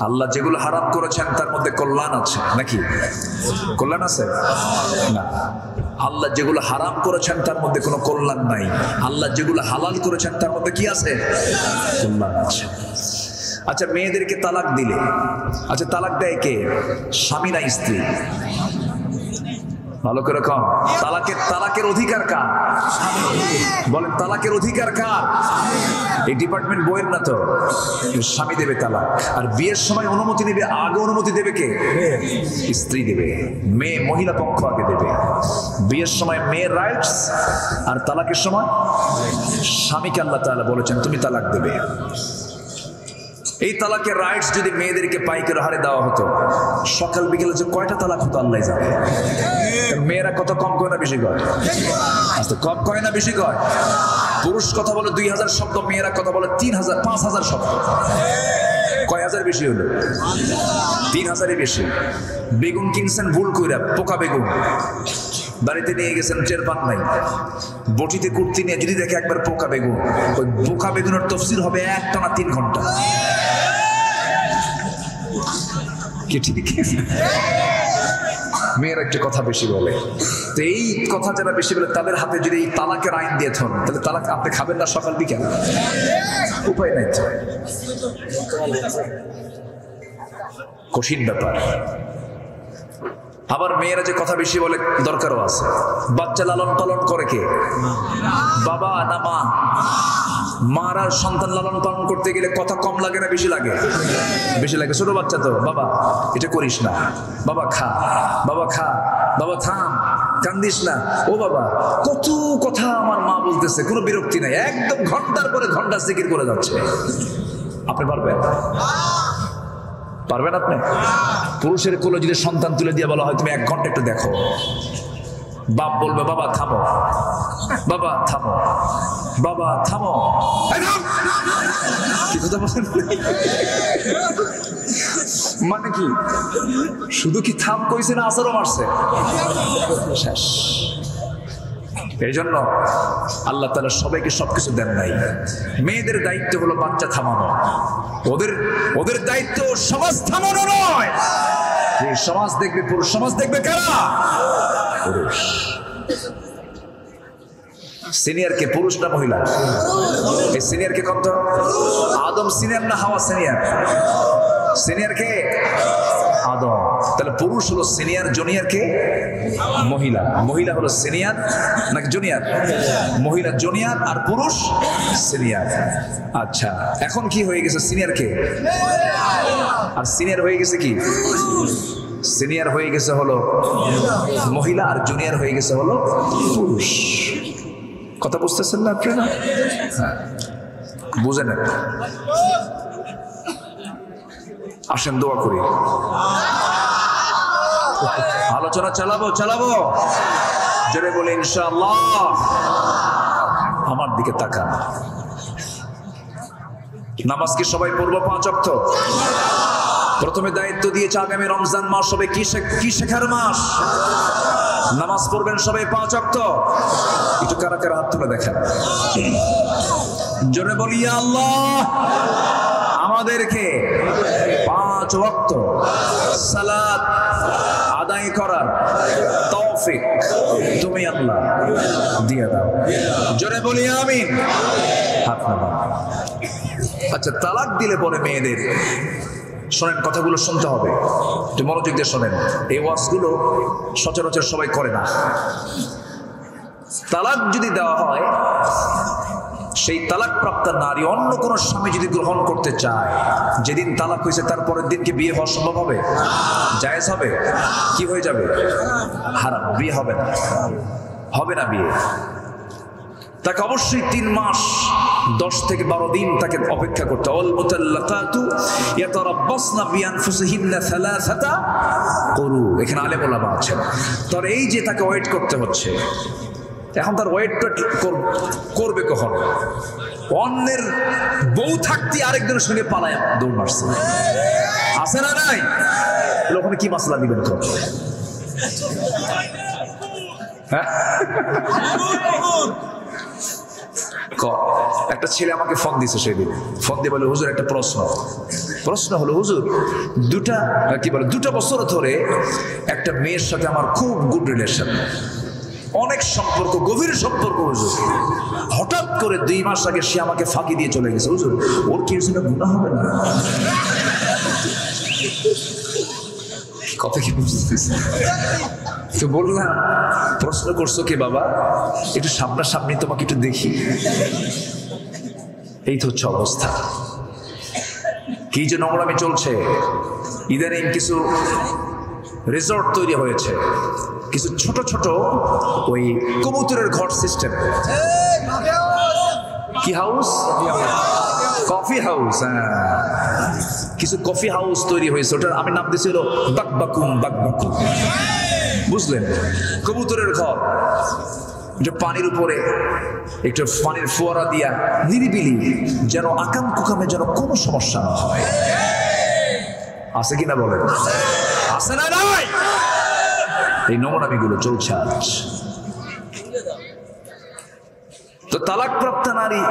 আল্লাহ যেগুলো হারাম করেছেন তার মধ্যে কল্যাণ আছে নাকি? কল্যাণ আছে না। আল্লাহ যেগুলো হারাম করেছেন তার মধ্যে কোনো কল্যাণ নাই। আল্লাহ যেগুলো হালাল করেছেন তার মধ্যে কি আছে? কল্যাণ আছে। আচ্ছা, মেয়েদেরকে তালাক দিলে, আচ্ছা তালাক দেয় কে? স্বামী না স্ত্রী? ভালো করে কম। তালাকের অধিকার কার? বলেন, তালাকের অধিকার কার? এই ডিপার্টমেন্ট বইয়ের না তো। স্বামী দেবে তালাক। আর বিয়ের সময় অনুমতি নেবে, আগে অনুমতি দেবে কে? স্ত্রী দেবে। মহিলা পক্ষ আগে দেবে। বিয়ের সময় মেয়ের রাইটস, আর তালাকের সময় স্বামীকে আল্লাহ তাআলা বলেছেন তুমি তালাক দেবে। এই তালাকের রাইটস যদি মেয়েদেরকে পাইকারি হারে দেওয়া হতো, সকাল বিকেলে যে কয়টা তালাক হতো আল্লাহ জানে। মেয়েরা কত কম কয় না বেশি কয়? আচ্ছা, কম কয় না বেশি কয়? পুরুষ কথা বলে 2000 শব্দ, মেয়েরা কথা বলে 3000 5000 শব্দ। কয় হাজার বেশি হলো? 3000-ই বেশি। বেগুন কিনছেন ভুল কইরা, পোকা বেগুন, বাড়িতে নিয়ে গেছেন, টের পান নাই। বটিতে কুর্তি নিয়ে যদি দেখে একবার পোকা বেগুন, ওই পোকা বেগুনের তফসির হবে একটানা 3 ঘন্টা। কি ঠিক? মেয়েরা একটু কথা বেশি বলে। তো এই কথা যারা বেশি বলে তাদের হাতে যদি এই তালাকের আইন দিয়ে থন, তাহলে তালাক আপনি খাবেন না সকাল বিকেল? উপায় নাই তো। কঠিন ব্যাপার। আবার মেয়েরা যে কথা বেশি বলে দরকারও আছে। বাচ্চা লালন পালন করে কে? বাবা না মা? মারা সন্তান লালন পালন করতে গেলে কথা কম লাগে না বেশি লাগে? বেশি লাগে। ছোট বাচ্চা তো, বাবা এটা করিস না, বাবা খা, বাবা খা, বাবা থাম, কান্দিস না, ও বাবা। কত কথা আমার মা বলতেছে, কোনো বিরক্তি নাই, একদম ঘন্টার পরে ঘন্টা জিকির করে যাচ্ছে। আপনি পারবেন? পারবেন আপনি? পুরুষের কোলে যদি সন্তান তুলে দিয়ে বলা হয় তুমি 1 ঘন্টা একটু দেখো, বাপ বলবে বাবা থামো, বাবা থামো, বাবা থামো। কি কথা বলেন? মানে কি? শুধু কি থাম কইছে না আসরও মারছে? শেষ। এই জন্য আল্লাহ তাআলা সবাইকে সবকিছু দেন নাই। মেয়েদের দায়িত্ব হলো বাচ্চা থামানো। ওদের দায়িত্ব সমাজ থামানো নয়। এই সমাজ দেখবে, পুরুষ সমাজ দেখবে কারা? পুরুষ। সিনিয়র কে? পুরুষ না মহিলা? এই সিনিয়র কে? কত? আদম সিনিয়র না হাওয়া সিনিয়র? সিনিয়র কে? আদম। তাহলে পুরুষ হলো সিনিয়র, জুনিয়র কে? মহিলা। মহিলা হলো সিনিয়র নাকি জুনিয়র? মহিলা জুনিয়র আর পুরুষ সিনিয়র। আচ্ছা, এখন কি হয়ে গেছে? সিনিয়র কে? আর সিনিয়র হয়ে গেছে কি? সিনিয়র হয়ে গেছে হলো মহিলা, আর জুনিয়র হয়ে গেছে হলো পুরুষ। কথা বুঝতেছেন না আপনারা? হ্যাঁ, বুঝে নেন। আসেন দোয়া করি। আলোচনা চালাবো জোরে বলে ইনশাআল্লাহ। আমার দিকে তাকান। নামাজ কি সবাই পড়বো 5 ওয়াক্ত? প্রথমে দায়িত্ব দিয়েছে আগামী রমজান মাস হবে কি শেখার মাস। নামাজ পড়বেন সবাই 5 ওয়াক্ত। একটু কারা কারা হাত তুলে দেখেন। জোরে বলি ইয়া আল্লাহ, আমাদেরকে 5 ওয়াক্ত সালাত আদায় করার তৌফিক তুমি আল্লাহ দিয়ে দাও। জোরে বলি আমিন। হাত নামান। আচ্ছা, তালাক দিলে পরে মেয়েদের শোনেন, কথাগুলো শুনতে হবে, একটু মনোযোগ দিয়ে শোনেন। এই ওয়াজগুলো সচরাচর সবাই করে না। তালাক যদি দেওয়া হয়, সেই তালাক প্রাপ্ত নারী অন্য কোন স্বামী যদি গ্রহণ করতে চায়, যেদিন তালাক হয়েছে তার পরের দিন কি বিয়ে হওয়া সম্ভব হবে? জায়েজ হবে? কি হয়ে যাবে? হারাম। বিয়ে হবে না, হবে না বিয়ে। তাকে অবশ্যই 3 মাস 10 থেকে 12 দিন তাকে অপেক্ষা করতে। অল মুতাল্লাকাতু ইয়াতারাব্বাসনা বিআনফুসিহিন্না সালাসাতা কুরু। এখানে আলেম ওলামা আছেন। তার এই যে তাকে ওয়েট করতে হচ্ছে, এখন তার ওয়েটটা করবে কখন? অন্যের বউ থাকতে আরেকজনের সঙ্গে পালায় দৌড় মারছে, আছে না নাই? ওখানে কি মাসলা দিবেন? হ্যাঁ, একটা ছেলে আমাকে ফোন দিছে, সেদিন ফোন দিয়ে বলে হুজুর একটা প্রশ্ন, প্রশ্ন হলো হুজুর, দুটা বছর ধরে একটা মেয়ের সাথে আমার খুব গুড রিলেশন, অনেক সম্পর্ক, গভীর সম্পর্ক হুজুর। হঠাৎ করে 2 মাস আগে সে আমাকে ফাঁকি দিয়ে চলে গেছে হুজুর, ওর কি জন্য গুনাহ হবে না? কথা কি বুঝতেছে? তো বললাম, প্রশ্ন করছো কি বাবা, একটু সামনাসামনি তোমাকে একটু দেখি। এই তো হচ্ছে অবস্থা। কি যে নোংরামি চলছে। ইদানিং কিছু রিসর্ট তৈরি হয়েছে, কিছু ছোট ছোট ওই কবুতরের ঘর সিস্টেম। কি হাউস? Coffee house. হ্যাঁ, কিছু কফি হাউস তৈরি হয়েছে, ওটার আমি নাম দিয়েছিল বাকবাকুম। বুঝলেন? কবুতরের ঘর, যে পানির উপরে একটু পানির ফোয়ারা দিয়া নিরিবিলি, যেন আকাম কুকামে যেন কোনো সমস্যা না হয়। আছে কিনা বলেন? আছে না? নাই? এই নোংরামিগুলো চলছে আজ। তো তালাক প্রাপ্ত নারী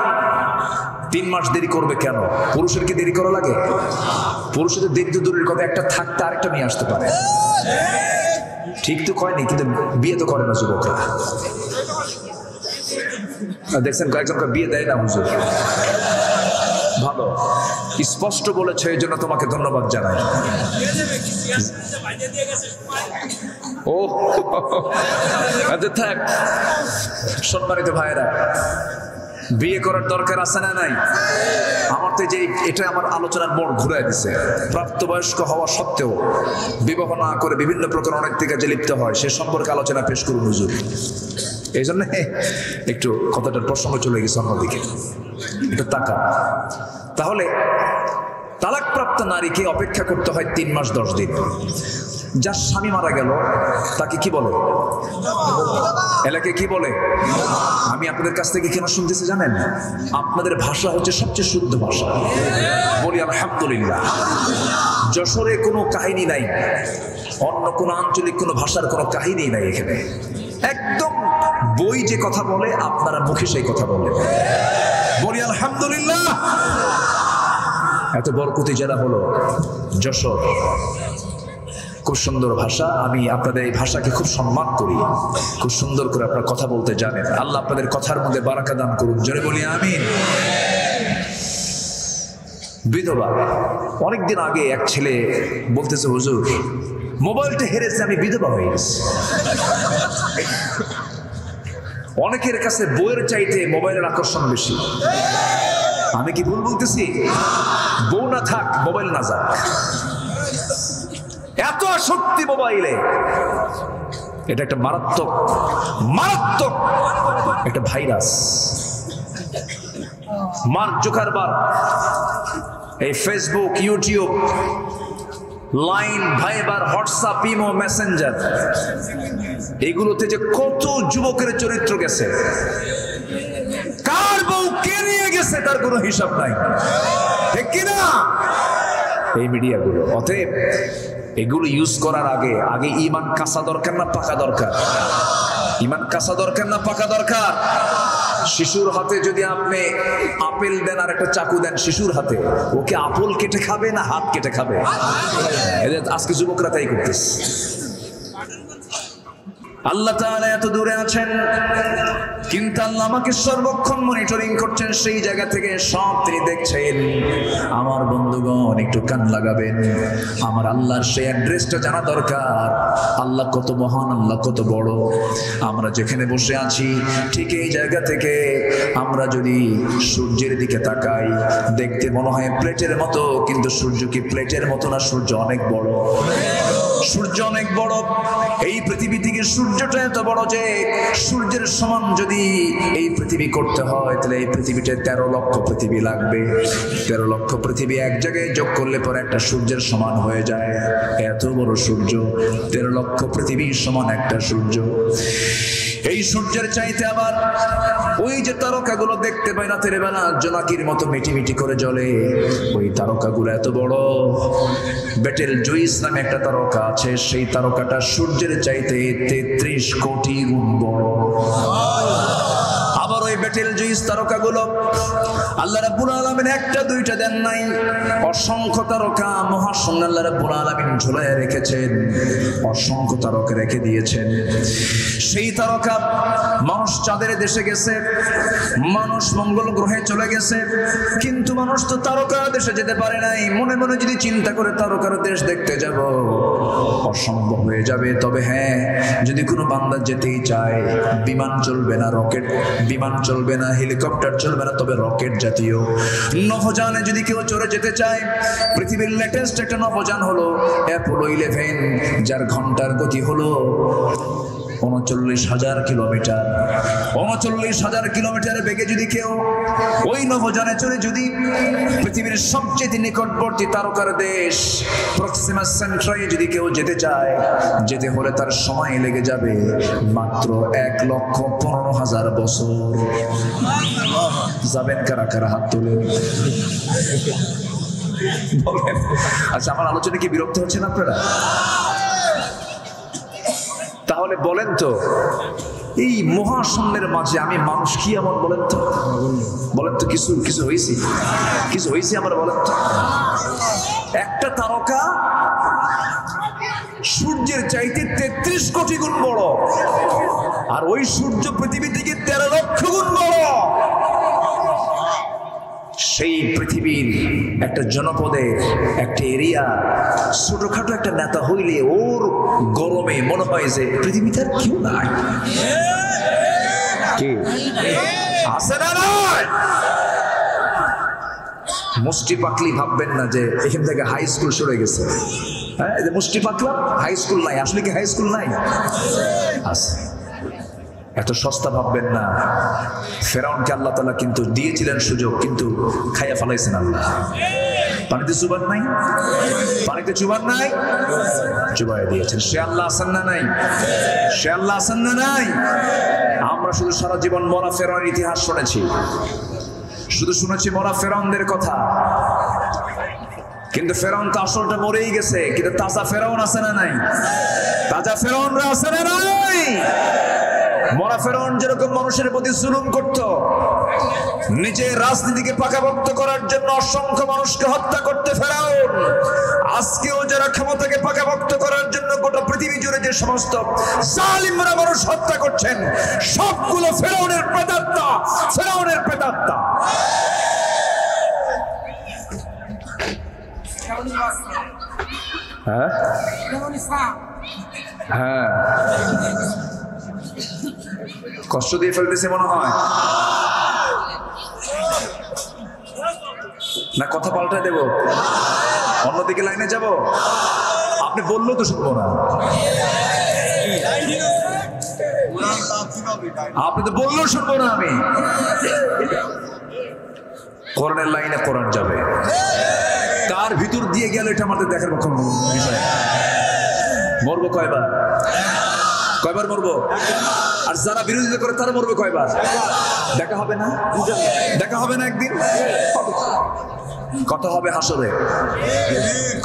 3 মাস দেরি করবে কেন? পুরুষের কি দেরি করা লাগে? পুরুষের দেরি তো দূরের কথা, একটা থাকতে আরেকটা নিয়ে আসতে পারে। ঠিক তো কয়নি, কিন্তু বিয়ে তো করে না যুবকরা। দেখছেন কয়েকজনকে বিয়ে দেয় না হুজুর। ভালো, স্পষ্ট বলেছে, এই জন্য তোমাকে ধন্যবাদ জানাই। ও আচ্ছা থাক। সম্মানিত ভাইরা, বিয়ে করার দরকার আছে না নাই? আমার তো যে এটা আমার আলোচনার মোড় ঘুরাই দিছে। প্রাপ্তবয়স্ক হওয়া সত্ত্বেও বিবাহ না করে বিভিন্ন প্রকার অনৈতিক কাজে লিপ্ত হয়, সে সম্পর্কে আলোচনা পেশ করুন হুজুর। এই জন্য একটু কথাটার প্রসঙ্গ চলে গেছে অন্যদিকে, একটু তাকা। তাহলে তালাকপ্রাপ্ত নারীকে অপেক্ষা করতে হয় 3 মাস 10 দিন। যার স্বামী মারা গেল তাকে কি বলে? এলাকায় কি বলে? আমি আপনাদের কাছ থেকে কেন শুনতেছি জানেন? আপনাদের ভাষা হচ্ছে সবচেয়ে শুদ্ধ ভাষা। বলি আলহামদুলিল্লাহ। যশোরে কোনো কাহিনী নাই, অন্য কোনো আঞ্চলিক কোনো ভাষার কোনো কাহিনী নাই এখানে। একদম বই যে কথা বলে আপনারা মুখে সেই কথা বলে। বলি আলহামদুলিল্লাহ। এত বরকতি জেলা হলো যশোর, খুব সুন্দর ভাষা। আমি আপনাদের এই ভাষাকে খুব সম্মান করি, খুব সুন্দর করে আপনারা কথা বলতে জানেন। আল্লাহ আপনাদের কথার মধ্যে বারাকা দান করুন, জোরে বলি আমিন। বিধবা, অনেকদিন আগে এক ছেলে বলতেছে, হুজুর মোবাইলটা হেরেছে, আমি বিধবা হয়ে গেছি। অনেকের কাছে বইয়ের চাইতে মোবাইলের আকর্ষণ বেশি। আমি কি ভুল বলতেছি? বউ না থাক, মোবাইল না যাক, এত আসক্তি মোবাইলে। এটা একটা মারাত্মক মারাত্মক একটা ভাইরাস। মার্ক জুকারবার্গ এই Facebook, YouTube, Line, Viber, WhatsApp, imo, Messenger, এগুলোতে যে কত যুবকের চরিত্র গেছে, কার বউ কে নিয়ে গেছে তার কোনো হিসাব নাই, ঠিক কিনা? এই মিডিয়াগুলো। অতএব এগুলো ইউজ করার আগে আগে ইমান কাঁচা দরকার না পাকা দরকার? ইমান কাঁচা দরকার না পাকা দরকার? শিশুর হাতে যদি আপনি আপেল দেন আর একটা চাকু দেন শিশুর হাতে, ওকে আপেল কেটে খাবে না হাত কেটে খাবে? আজকে যুবকরা তাই করতেছে। আল্লাহ তাআলা এত দূরে আছেন, কিন্তু আল্লাহ আমাকে সর্বক্ষণ মনিটরিং করছেন। সেই জায়গা থেকে সব তিনি দেখছেন। আমার বন্ধুগণ একটু কান লাগাবেন, আমার আল্লাহর সেই অ্যাড্রেসটা জানা দরকার। আল্লাহ কত মহান, আল্লাহ কত বড়। আমরা যেখানে বসে আছি ঠিক এই জায়গা থেকে আমরা যদি সূর্যের দিকে তাকাই, দেখতে মনে হয় প্লেটের মতো, কিন্তু সূর্য কি প্লেটের মতো না? সূর্য অনেক বড়, সূর্য অনেক বড়। এই পৃথিবী থেকে সূর্যটা এত বড় যে সূর্যের সমান যদি এই পৃথিবী করতে হয়, তাহলে এই পৃথিবীতে 13 লক্ষ পৃথিবী লাগবে। 13 লক্ষ পৃথিবী এক জায়গায় যোগ করলে পরে একটা সূর্যের সমান হয়ে যায়। এত বড় সূর্য, 13 লক্ষ পৃথিবীর সমান একটা সূর্য। এই সূর্যের চাইতে আবার ওই যে তারকাগুলো দেখতে পাই রাতের বেলা জোনাকির মতো মিটি মিটি করে জ্বলে, ওই তারকাগুলো এত বড়। বেটেল জুইস নামে একটা তারকা আছে, সেই তারকাটা সূর্যের চাইতে 33 কোটি গুণ বড়। আবার ওই বেটেল জুইস তারকাগুলো আল্লাহ রাব্বুল আলামিন একটা দুইটা দেন নাই, অসংখ্য তারকা মহাশূন্য আল্লাহ রাব্বুল আলামিন ঝুলায় রেখেছেন, অসংখ্য তারকা রেখে দিয়েছেন। সেই তারকা মানুষ চাঁদের দেশে গেছে, মানুষ মঙ্গল গ্রহে চলে গেছে, কিন্তু মানুষ তো তারকার দেশে যেতে পারে নাই। মনে মনে যদি চিন্তা করে তারকার দেশ দেখতে যাব, অসম্ভব হয়ে যাবে। তবে হ্যাঁ, যদি কোনো বান্দা যেতেই চায়, বিমান চলবে না, রকেট বিমান চলবে না, হেলিকপ্টার চলবে না, তবে রকেট জাতীয় নভোযানে যদি কেউ চড়ে যেতে চায়, পৃথিবীর লেটেস্ট একটা নভোযান হলো অ্যাপোলো 11, যার ঘন্টার গতি হলো 39,000 কিলোমিটার। 39,000 কিলোমিটারের বেগে যদি কেউ ওই নভোযানে চড়ে যদি পৃথিবীর সবচেয়ে নিকটবর্তী তারকার দেশ প্রক্সিমা সেন্ট্রাই যদি কেউ যেতে চায়, যেতে হলে তার সময় লেগে যাবে মাত্র 1,15,000 বছর। যাবেন কারা কারা? হাত তোলেন। বলেন। আচ্ছা, আমার আলোচনা কি বিরক্ত হচ্ছেন আপনারা? তাহলে বলেন তো, এই মহাশূন্যের মাঝে আমি মানুষ কি এমন? বলেন তো, বলেন তো, কিছু কিছু হয়েছে? কিছু হয়েছে আমার? বলেন তো। একটা তারকা সূর্যের চাইতে 33 কোটি গুণ বড়, আর ওই সূর্য পৃথিবী থেকে 13 লক্ষ গুণ বড়। সেই পৃথিবীর একটা জনপদের একটা এরিয়া ছোটখাটো একটা নেতা হইলে ওর গরমে মনে হয় যে পৃথিবীতে আর কেউ নাই। কে আছে না? নয় মুষ্টি পাকলি ভাববেন না যে এখান থেকে হাই স্কুল সরে গেছে। হ্যাঁ, মুষ্টি পাকলাম, হাই স্কুল নাই। আসলে কি হাই স্কুল নাই? আছে। এত সস্তা ভাববেন না। ফেরাউনকে আল্লাহ তাআলা কিন্তু দিয়েছিলেন সুযোগ, কিন্তু খাইয়া ফেলাইছেন আল্লাহ। পানিতে চুবান নাই, পানিতে চুবান নাই, চুবাই দিয়েছেন। সে আল্লাহ আছেন না নাই? সে আল্লাহ আছেন না নাই? আমরা শুধু সারা জীবন মরা ফেরাউনের ইতিহাস শুনেছি, শুধু শুনেছি মরা ফেরাউনদের কথা, কিন্তু ফেরাউন তো আসলটা মরেই গেছে। কিন্তু তাজা ফেরাউন আছে না নাই? তাজা ফেরাউনরা আছে না নাই? মরা ফেরাউন যেরকম মানুষের প্রতি জুলুম করত, নিজের রাজনীতিকে পাকাপোক্ত করার জন্য অসংখ্য মানুষকে হত্যা করতে ফেরাউন, আজকেও যারা ক্ষমতাকে পাকাপোক্ত করার জন্য গোটা পৃথিবী জুড়ে যে সমস্ত জালিমরা মানুষ হত্যা করছেন, সবগুলো ফেরাউনের প্রেতাত্মা, ফেরাউনের প্রেতাত্মা। হ্যাঁ হ্যাঁ, কষ্ট দিয়ে ফেলতেছে মনে হয় না? কথা পাল্টায় দেব, অন্যদিকে লাইনে যাব? আপনি বললেও তো শুনবো না, আপনি তো বললেও শুনবো না। আমি কোরআনের লাইনে কোরআন যাবে, কার ভিতর দিয়ে গেল এটা আমাদের দেখার পক্ষে বিষয়। মরবো কয়বার? কয়বার মরবো? আর যারা বিরোধিতা করে তারা মরবে কয়বার? দেখা হবে না? দেখা হবে না একদিন? কথা হবে হাসরে।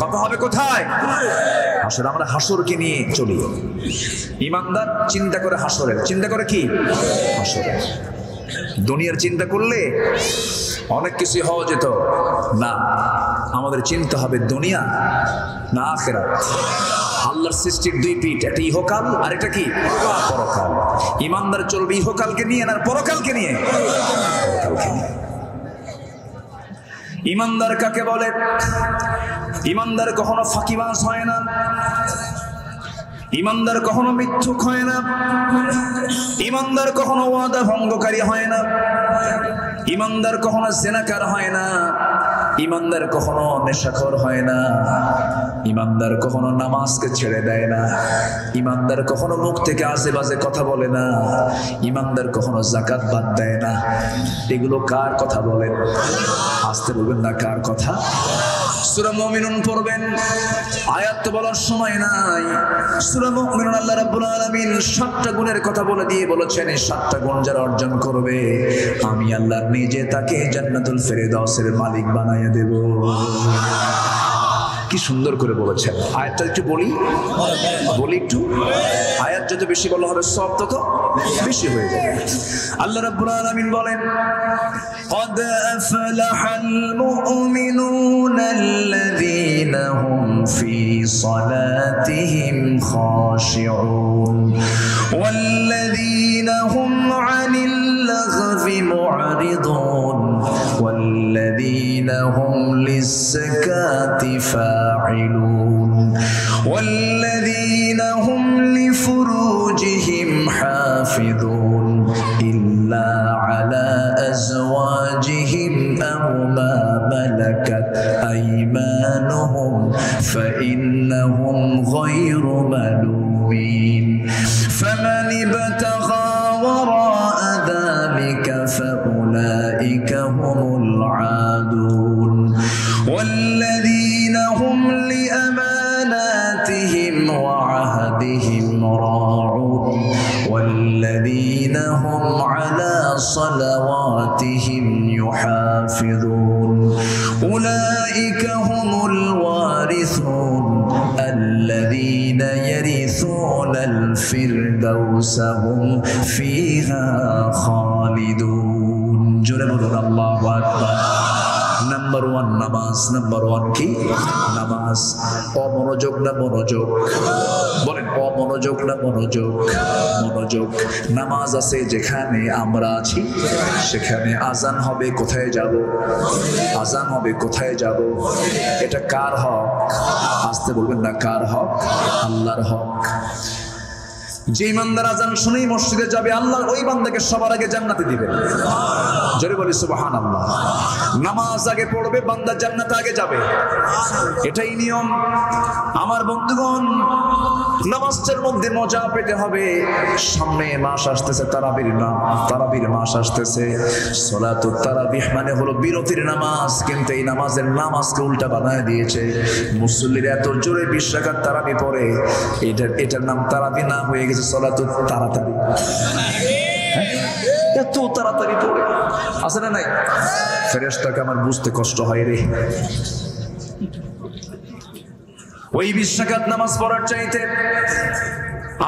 কথা হবে কোথায়? হাসরে। আমরা হাসরকে নিয়ে চলি। ইমানদার চিন্তা করে হাসরের, চিন্তা করে কি? হাসরের। দুনিয়ার চিন্তা করলে অনেক কিছু হওয়া যেত না। আমাদের চিন্তা হবে দুনিয়া না আখিরাত। আল্লাহর সৃষ্টির দুই পিঠ, একটা ইহকাল আর একটা কি? পরকাল। ইমানদার চলবে ইহকালকে নিয়ে না পরকালকে নিয়ে? পরকালকে নিয়ে। ইমানদার কাকে বলে? ইমানদার কখনো ফাঁকিবাজ হয় না, ইমানদার কখনো মিথ্যুক হয় না, ইমানদার কখনো ওয়াদা ভঙ্গকারী হয় না, ইমানদার কখনো জেনাকার হয় না, ইমানদার কখনো নেশাখোর হয় না, ইমানদার কখনো নামাজকে ছেড়ে দেয় না, ইমানদার কখনো মুখ থেকে আজে বাজে কথা বলে না, ইমানদার কখনো যাকাত বাদ দেয় না। এগুলো কার কথা বলেন? আসতে বলবেন না, কার কথা? সূরা মুমিনুন পড়বেন, আয়াত তো বলার সময় নাই। সূরা মুমিনুন আল্লাহ রাব্বুল আলামিন 7টা গুণের কথা বলে দিয়ে বলেছেন, এই 7টা গুণ যারা অর্জন করবে আমি আল্লাহ নিজে তাকে জান্নাতুল ফেরদাউসের মালিক বানাইয়া দেব। কি সুন্দর করে বলেছেন। আয়াতটা একটু বলি একটু। আয়াত যত বেশি বলা হবে সব তত বেশি হয়ে যাবে। আল্লাহ রাব্বুল আলামিন বলেন, قد أفلح المؤمنون الذين هم في صلاتهم خاشعون والذين هم عن اللغو معرضون والذين هم للزكاة فاعلون والذين هم لفروجهم حافظون إلا على أزواجهم أو ما ملكت أيمانهم فإنهم غير ملومين فمن ابتغى وراء ذلك فأولئك هم العادون والذين هم لأماناتهم وعهدهم راعون والذين هم على صلواتهم يحافظون أولئك هم الوارثون الذين يرثون الفردوس هم فيها خالدون جرب الله أكبر নাম্বার ওয়ান নামাজ। নাম্বার ওয়ান কি? নামাজ। অমনোযোগ না মনোযোগ? বলেন অমনোযোগ না মনোযোগ? মনোযোগ। নামাজ আছে যেখানে আমরা আছি সেখানে আজান হবে কোথায় যাব? আজান হবে কোথায় যাব? এটা কার হক? আসতে বলবেন না, কার হক? আল্লাহর হক। যে ইমানদার আজান শুনেই মসজিদে যাবে, আল্লাহ ওই বান্দাকে সবার আগে জান্নাতে দিবেন। জোরে বলি সুবহানাল্লাহ। নামাজ আগে পড়বে, বান্দা জান্নাতে আগে যাবে, এটাই নিয়ম। আমার বন্ধুগণ, নামাজের মধ্যে মজা পেতে হবে। সামনে মাস আসতেছে, তারাবির মাস আসতেছে। সালাতুত তারাবিহ মানে হলো বিরতির নামাজ, কিন্তু এই নামাজের নামাজকে উল্টা বানায় দিয়েছে। মুসল্লিরা এত জোরে 20 রাকাত তারাবি পড়ে, এটার নাম তারাবি না হয়ে গেছে সালাতুত তাড়াতাড়ি। এত তাড়াতাড়ি পড়ে আছে না নাই? ফেরেশতাকে আমার বুঝতে কষ্ট হয় রে। ওই 20 রাকাত নামাজ পড়ার চাইতে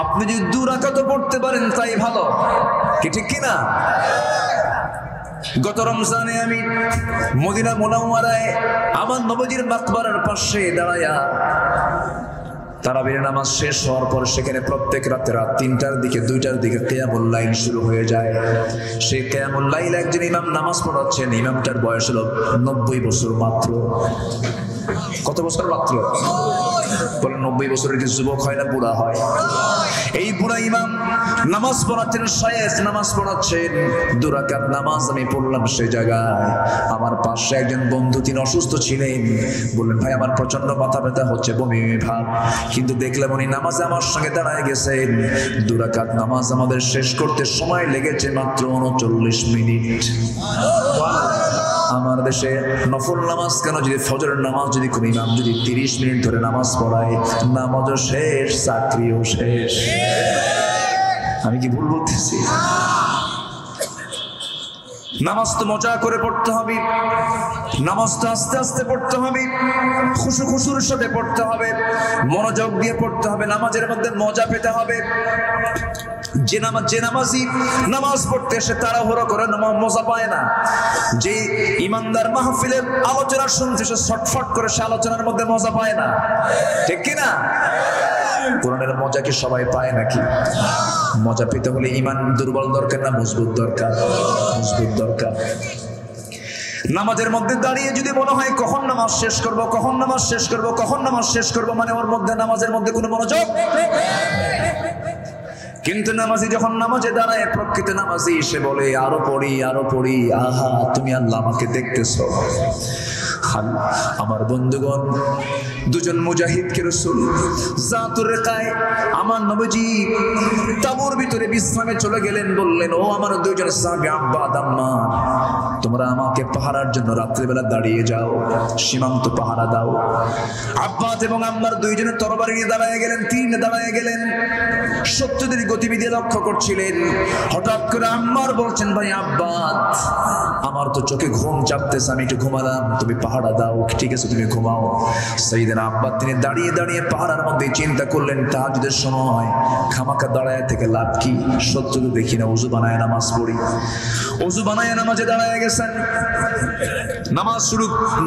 আপনি যদি 2 রাকাতও পড়তে পারেন তাই ভালো, কি ঠিক কিনা? গত রমজানে আমি মদিনা মুনাওয়ারায় আমার নবীজির মাকবারার পাশে দাঁড়ায়া তারাবির নামাজ শেষ হওয়ার পর সেখানে প্রত্যেক রাতে রাত 3টার দিকে 2টার দিকে কিয়ামুল লাইল শুরু হয়ে যায়। সেই কিয়ামুল লাইল একজন ইমাম নামাজ পড়াচ্ছেন। ইমামটার বয়স হলো 90 বছর মাত্র। কত বছর মাত্র? বলেন 90 বছরের কি যুবক হয় না বুড়া হয়? এই বুড়া ইমাম নামাজ পড়াচ্ছেন, শায়েখ নামাজ পড়াচ্ছেন। 2 রাকাত নামাজ আমি পড়লাম। সেই জায়গায় আমার পাশে একজন বন্ধু, তিনি অসুস্থ ছিলেন। বললেন, ভাই আমার প্রচন্ড মাথা ব্যথা হচ্ছে, বমি ভাব। কিন্তু দেখলাম উনি নামাজে আমার সঙ্গে দাঁড়ায় গেছেন। 2 রাকাত নামাজ আমাদের শেষ করতে সময় লেগেছে মাত্র 39 মিনিট। আমার দেশে নফল নামাজ কেন, যদি ফজরের নামাজ যদি কোন ইমাম যদি 30 মিনিট ধরে নামাজ পড়ায়, নামাজও শেষ, চাকরিও শেষ। আমি কি ভুল বলতেছি? নামাজ তো মজা করে পড়তে হবে, নামাজটা আস্তে আস্তে পড়তে হবে, খুশুর সাথে পড়তে হবে, মনোযোগ দিয়ে পড়তে হবে। নামাজের মধ্যে মজা পেতে হবে। যে নামাজি নামাজ পড়তে এসে তাড়াহুড়ো করে মজা পায় না। যে ইমানদার মাহফিলের আলোচনা শুনতে সে ছটফট করে, সে আলোচনার মধ্যে মজা পায় না, ঠিক কিনা? কোরআনের মজা কি সবাই পায় নাকি? মজা পেতে হলে ইমান দুর্বল দরকার না মজবুত দরকার? মজবুত দরকার। নামাজের মধ্যে দাঁড়িয়ে যদি মনে হয় কখন নামাজ শেষ করব, কখন নামাজ শেষ করব, কখন নামাজ শেষ করব, মানে ওর মধ্যে নামাজের মধ্যে কোনো মনোযোগ। কিন্তু নামাজি যখন নামাজে দাঁড়ায়, প্রকৃত নামাজি সে বলে আরো পড়ি, আরো পড়ি। আহা, তুমি আল্লাহ আমাকে দেখতেছো। আমার বন্ধুগণ, 2জন মুজাহিদকে রাসূল জাতুর রেকায় আমার নবীজি তাবুর ভিতরে বিশ্রামে চলে গেলেন। বললেন, ও আমার 2জন সাহাবী আব্বাদ আম্মার, তোমরা আমাকে পাহারার জন্য রাত্রিবেলা দাঁড়িয়ে যাও, সীমান্ত পাহারা দাও। আব্বাদ এবং আম্মার 2জনে তরবারি নিয়ে দাঁড়ায় গেলেন, তীর নিয়ে দাঁড়ায় গেলেন, শত্রুদের গতিবিধি লক্ষ্য করছিলেন। হঠাৎ করে আম্মার বলছেন, ভাই আব্বাদ, আমার তো চোখে ঘুম চাপতেছে, আমি একটু ঘুমালাম, তুমি পাহাড় পাহারা দাও, ঠিক আছে তুমি ঘুমাও। সাইয়েদনা আব্বাস তিনি দাঁড়িয়ে দাঁড়িয়ে পাহারার মধ্যে চিন্তা করলেন তাহাজ্জুদের সময় খামাখা দাঁড়ায় থেকে লাভ কি, সত্য তো দেখি না, ওযু বানায় নামাজ পড়ি। ওযু বানায় নামাজে দাঁড়ায় গেছেন,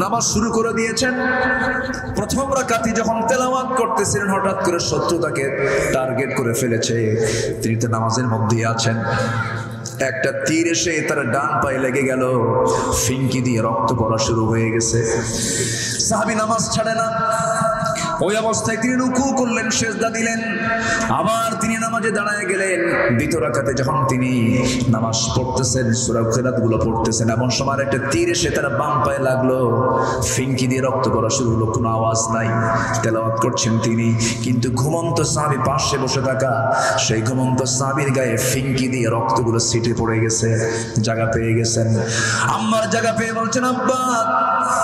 নামাজ শুরু করে দিয়েছেন। প্রথম রাকাতে যখন তেলাওয়াত করতেছিলেন হঠাৎ করে শত্রু তাকে টার্গেট করে ফেলেছে। তিনি তো নামাজের মধ্যেই আছেন, একটা তীর এসে তার ডান পায়ে লেগে গেল, ফিনকি দিয়ে রক্ত পড়া শুরু হয়ে গেছে। সাহাবী নামাজ ছাড়ে না, ওই অবস্থায় তিনি রুকু করলেন, সিজদা দিলেন, আবার তিনি নামাজে দাঁড়ায় গেলেন। দ্বিতীয় রাকাতে যখন তিনি নামাজ পড়তেছেন, সূরা কিরাতগুলো পড়তেছেন, এমন সময় একটা তীর এসে তার বাম পায়ে লাগলো, ফিনকি দিয়ে রক্ত পড়া শুরু হলো। কোনো আওয়াজ নাই, তেলাওয়াত করছেন তিনি, কিন্তু ঘুমন্ত সাহাবী পাশে বসে থাকা সেই ঘুমন্ত সাহাবীর গায়ে ফিনকি দিয়ে রক্তগুলো ছিটে পড়ে গেছে, জায়গা পেয়ে গেছেন। আম্মার জায়গা পেয়ে বলছেন, আব্বা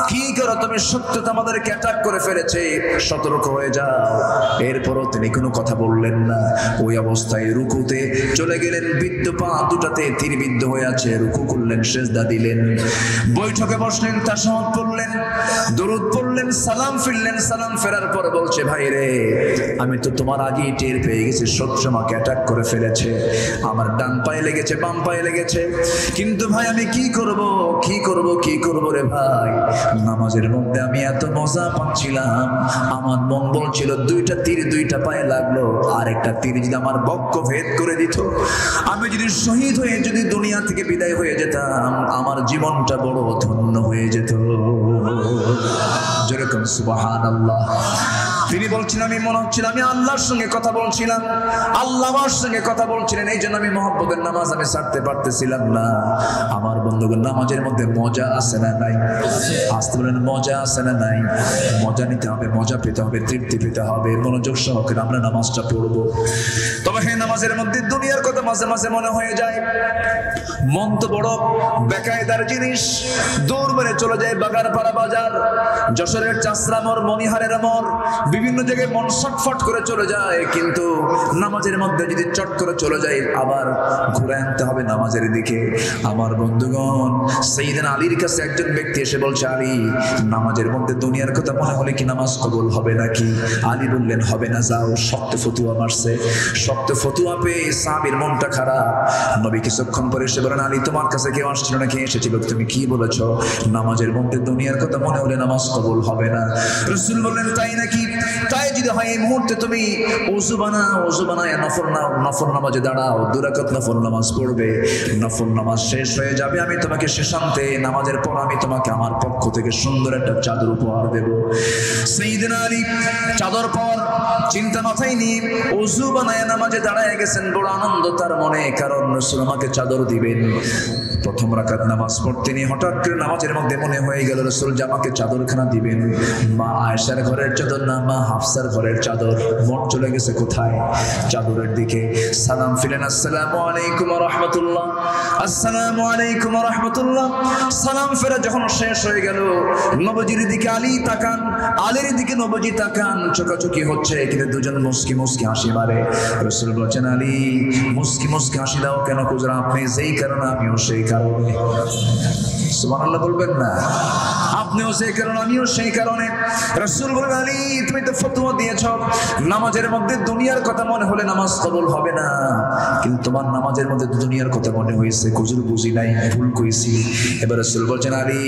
কি করো তুমি, সত্যতা আমাদেরকে অ্যাটাক করে ফেলেছে, সতর্ক হয়ে যাও। এরপরও তিনি কোনো কথা বললেন না, ওই অবস্থায় রুকুতে চলে গেলেন, বিদ্ধ পা দুটাতে তীরবিদ্ধ হয়ে আছে, রুকু করলেন, সিজদা দিলেন, বৈঠকে বসলেন, তাশাহুদ পড়লেন, দরুদ পড়লেন, সালাম ফিরলেন। সালাম ফেরার পর বলছে, ভাই রে আমি তো তোমার আগেই টের পেয়ে গেছি শত্রু আমাকে অ্যাটাক করে ফেলেছে, আমার ডান পায়ে লেগেছে, বাম পায়ে লেগেছে, কিন্তু ভাই আমি কি করব রে ভাই। নামাজের মধ্যে আমি এত মজা পাচ্ছিলাম, আমার মন বলছিল দুইটা তীর দুইটা পায়ে লাগলো, আর একটা তীর যদি আমার বক্ষ ভেদ করে দিত, আমি যদি শহীদ হয়ে যদি দুনিয়া থেকে বিদায় হয়ে যেতাম, আমার জীবনটা বড় ধন্য হয়ে যেত। যেরকম সুবহানাল্লাহ। তিনি বলছেন আমি মনে হচ্ছিল আমি আল্লাহর সঙ্গে কথা বলছিলাম, আল্লাহ আমার সঙ্গে কথা বলছিলেন, এই জন্য আমি মহব্বতের নামাজ আমি ছাড়তে পারতেছিলাম না। আমার বন্ধুগণ, নামাজের মধ্যে মজা আছে না নাই? আসতে বলেন মজা আছে না নাই? মজা নিতে হবে, মজা পেতে হবে, তৃপ্তি পেতে হবে, মনোযোগ সহকারে আমরা নামাজটা পড়বো। তবে হ্যাঁ, নামাজের মধ্যে দুনিয়ার কথা মাঝে মাঝে মনে হয়ে যায়। মন তো বড় বেকায়দার জিনিস, দৌড় মেরে চলে যায় বাগারপাড়া বাজার, যশোরের চাষরা মোড়, মনিহারের মোড়, বিভিন্ন জায়গায় মন ছটফট করে চলে যায়, কিন্তু নামাজের মধ্যে যদি চট করে চলে যায় আবার ঘুরে আনতে হবে নামাজের দিকে। আমার বন্ধুগণ, সাইয়েদনা আলীর কাছে একজন ব্যক্তি এসে বলছে, আলী নামাজের মধ্যে দুনিয়ার কথা মনে হলে কি নামাজ কবুল হবে নাকি? আলী বললেন, হবে না, যাও। শক্ত ফতুয়া মারছে, শক্ত ফতুয়া পেয়ে সাহাবীর মনটা খারাপ। নবী কিছুক্ষণ পরে এসে বলেন, আলী তোমার কাছে কেউ আসছিল নাকি? এসেছিল। তুমি কি বলেছ? নামাজের মধ্যে দুনিয়ার কথা মনে হলে নামাজ কবুল হবে না। রাসূল বললেন, তাই নাকি? তাই যদি হয় এই মুহূর্তে তুমি ওযু বানায় নফল নামাজে দাঁড়াও, 2 রাকাত নফল নামাজ পড়বে, নফল নামাজ শেষ হয়ে যাবে, আমি তোমাকে শেষান্তে নামাজের পর আমি তোমাকে আমার পক্ষ থেকে সুন্দর একটা চাদর উপহার দেব। সাইয়েদনা আলী চাদর পর চিন্তা মাথায় নিয়ে ওযু বানায় নামাজে দাঁড়ায় গেছেন, বড় আনন্দ তার মনে, কারণ রাসূল আমাকে চাদর দিবেন। প্রথম রাকাত নামাজ পড়তে নিয়ে হঠাৎ করে নামাজের মধ্যে মনে হয়ে গেল রাসূল যে আমাকে চাদরখানা দিবেন। মা আয়েশার ঘরের চাদর না, মা হাফসার ঘরের চাদর। মন চলে গেছে কোথায়? চাদরের দিকে। সালাম ফিরেন, আসসালামু আলাইকুম ওয়া রাহমাতুল্লাহ, আসসালামু আলাইকুম ওয়া রাহমাতুল্লাহ। সালাম ফেরা যখন শেষ হয়ে গেল, নবজির দিকে আলী তাকান, আলীর দিকে নবজি তাকান, চোখাচোখি হচ্ছে, কিন্তু দুজন মুস্কি মুস্কি হাসি মারে। রাসূল বলেন, আলী মুস্কি মুস্কি হাসি দাও কেন? হুজুর আপনি যেই কারণে আমিও সেই কারণে। সুবহানাল্লাহ বলবেন না? আপনিও সেই কারণে আমিও সেই কারণে। রাসূল বলেন, আলী তুমি তো ফতোয়া দিয়েছ নামাজের মধ্যে দুনিয়ার কথা মনে হলে নামাজ কবুল হবে না, কিন্তু তোমার নামাজের মধ্যে দুনিয়ার কথা মনে হয়েছে। হুজুর বুঝি নাই, ভুল কইছি। এবার রাসূল বলেন, আলী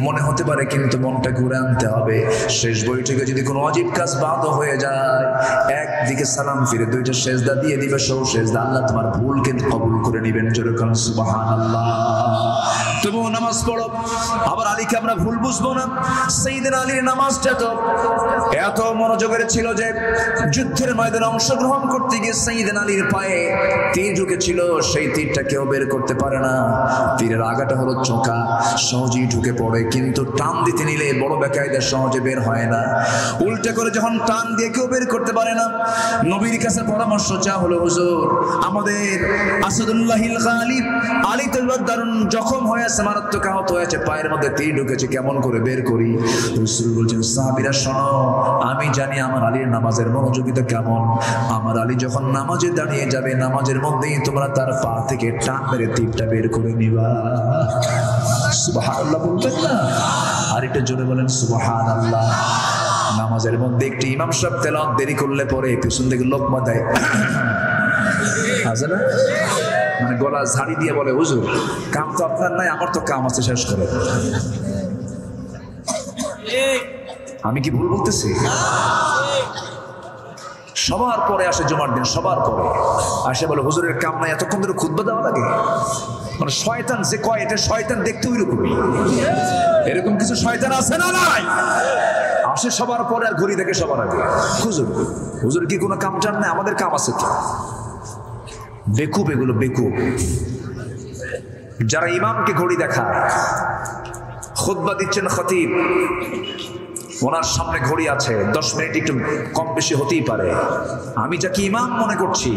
মনে হতে পারে, কিন্তু মনটা ঘুরে আনতে হবে। শেষ বৈঠকে যদি কোনো অজীব কাজ বাদ হয়ে যায়, একদিকে সালাম ফিরে 2টা সেজদা দিয়ে দিবে, সৌ সেজদা আল্লাহ তোমার ভুলকে কবুল করে নেবেন। যেরকম সুবহানাল্লাহ। তবুও নামাজ পড়ো। আবার আলীকে আমরা ভুল বুঝবো না। সাইয়েদনা আলীর নামাজটা তো এত মনোযোগের ছিল যে যুদ্ধের ময়দানে অংশগ্রহণ করতে গিয়ে সাইয়েদনা আলীর পায়ে তীর ঢুকেছিল, সেই তীরটা কেউ বের করতে পারে না। তীরের আগাটা হলো চোখা, সহজেই ঢুকে পড়ে, কিন্তু টান দিতে নিলে বড় বেকায়দা সহজে বের হয় না। উল্টা করে যখন টান দিয়ে কেউ বের করতে পারে না, নবীর কাছে পরামর্শ চা হলো, হুজুর আমাদের আসাদুল্লাহিল গালিব আলী তো দারুণ জখম হয়েছে, মারাত্মক আহত হয়েছে, পায়ের মধ্যে তীর ঢুকেছে, কেমন করে বের করি? রাসূল বলছেন, সাহাবীরা শোনো, আমি জানি আমার আলীর নামাজের মনোযোগিতা কেমন। আমার আলী যখন নামাজে দাঁড়িয়ে যাবে, নামাজের মধ্যেই তোমরা তার পা থেকে টান মেরে তীরটা বের করে নিবা। সুবহানাল্লাহ বলবেন না? আর একটু জোরে বলেন সুবহানাল্লাহ। নামাজের মধ্যে একটি ইমাম সাহেব তেলাওয়াত দেরি করলে পরে পিছন থেকে লোকমা দেয়, আছে না? মানে গলা ঝাড়ি দিয়ে বলে, হুজুর কাম তো আপনার নাই, আমার তো কাম আছে, শেষ করে। আমি কি ভুল বলতেছি? সবার পরে আসে জুমার দিন, সবার পরে আসে বলে হুজুরের কাম নাই, এতক্ষণ ধরে খুতবা দেওয়া লাগে। মানে শয়তান যে কয় এটা শয়তান দেখতে ওইরকমই, এরকম কিছু শয়তান আছে না নাই? আসে সবার পরে আর ঘুরি দেখে সবার আগে। হুজুর হুজুর কি কোনো কাম জান না? আমাদের কাম আছে তো। বেকুব এগুলো, বেকুব। যারা ইমামকে ঘড়ি দেখায়, খুতবা দিচ্ছেন খতিব, ওনার সামনে ঘড়ি আছে, 10 মিনিট একটু কম বেশি হতেই পারে। আমি যাকে ইমাম মনে করছি,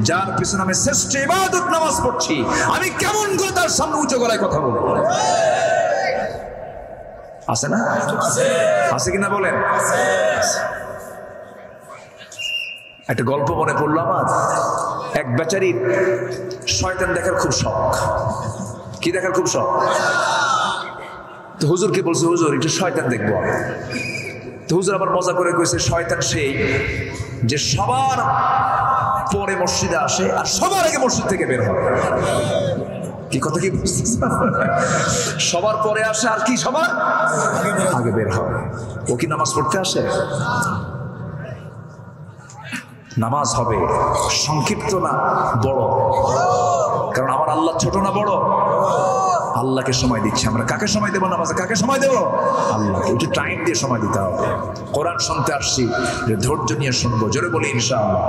যার পিছনে আমি শ্রেষ্ঠ ইবাদত নামাজ পড়ছি, আমি কেমন করে তার সামনে উঁচু গলায় কথা বলবো? আছে না? আছে কিনা বলেন? একটা গল্প মনে পড়লো আমার। এক বেচারির শয়তান দেখার খুব শখ। কি দেখার খুব শখ? তো হুজুরকে বলছে, হুজুর একটু শয়তান দেখবো। তো হুজুর আবার মজা করে কইছে, শয়তান সেই যে সবার পরে মসজিদে আসে আর সবার আগে মসজিদ থেকে বের হয়। কি কথা কি? সবার পরে আসে আর কি সবার আগে বের হয়। ও কি নামাজ পড়তে আসে? নামাজ হবে সংক্ষিপ্ত না বড়? কারণ আমার আল্লাহ ছোট না বড়? আল্লাহকে সময় দিচ্ছে। আমরা কাকে সময় দেবো? নামাজে কাকে সময় দেবো? আল্লাহকে। একটু টাইম দিয়ে সময় দিতে হবে। কোরআন শুনতে আসছি, যে ধৈর্য নিয়ে শুনবো। জোরে বলি ইনশাআল্লাহ।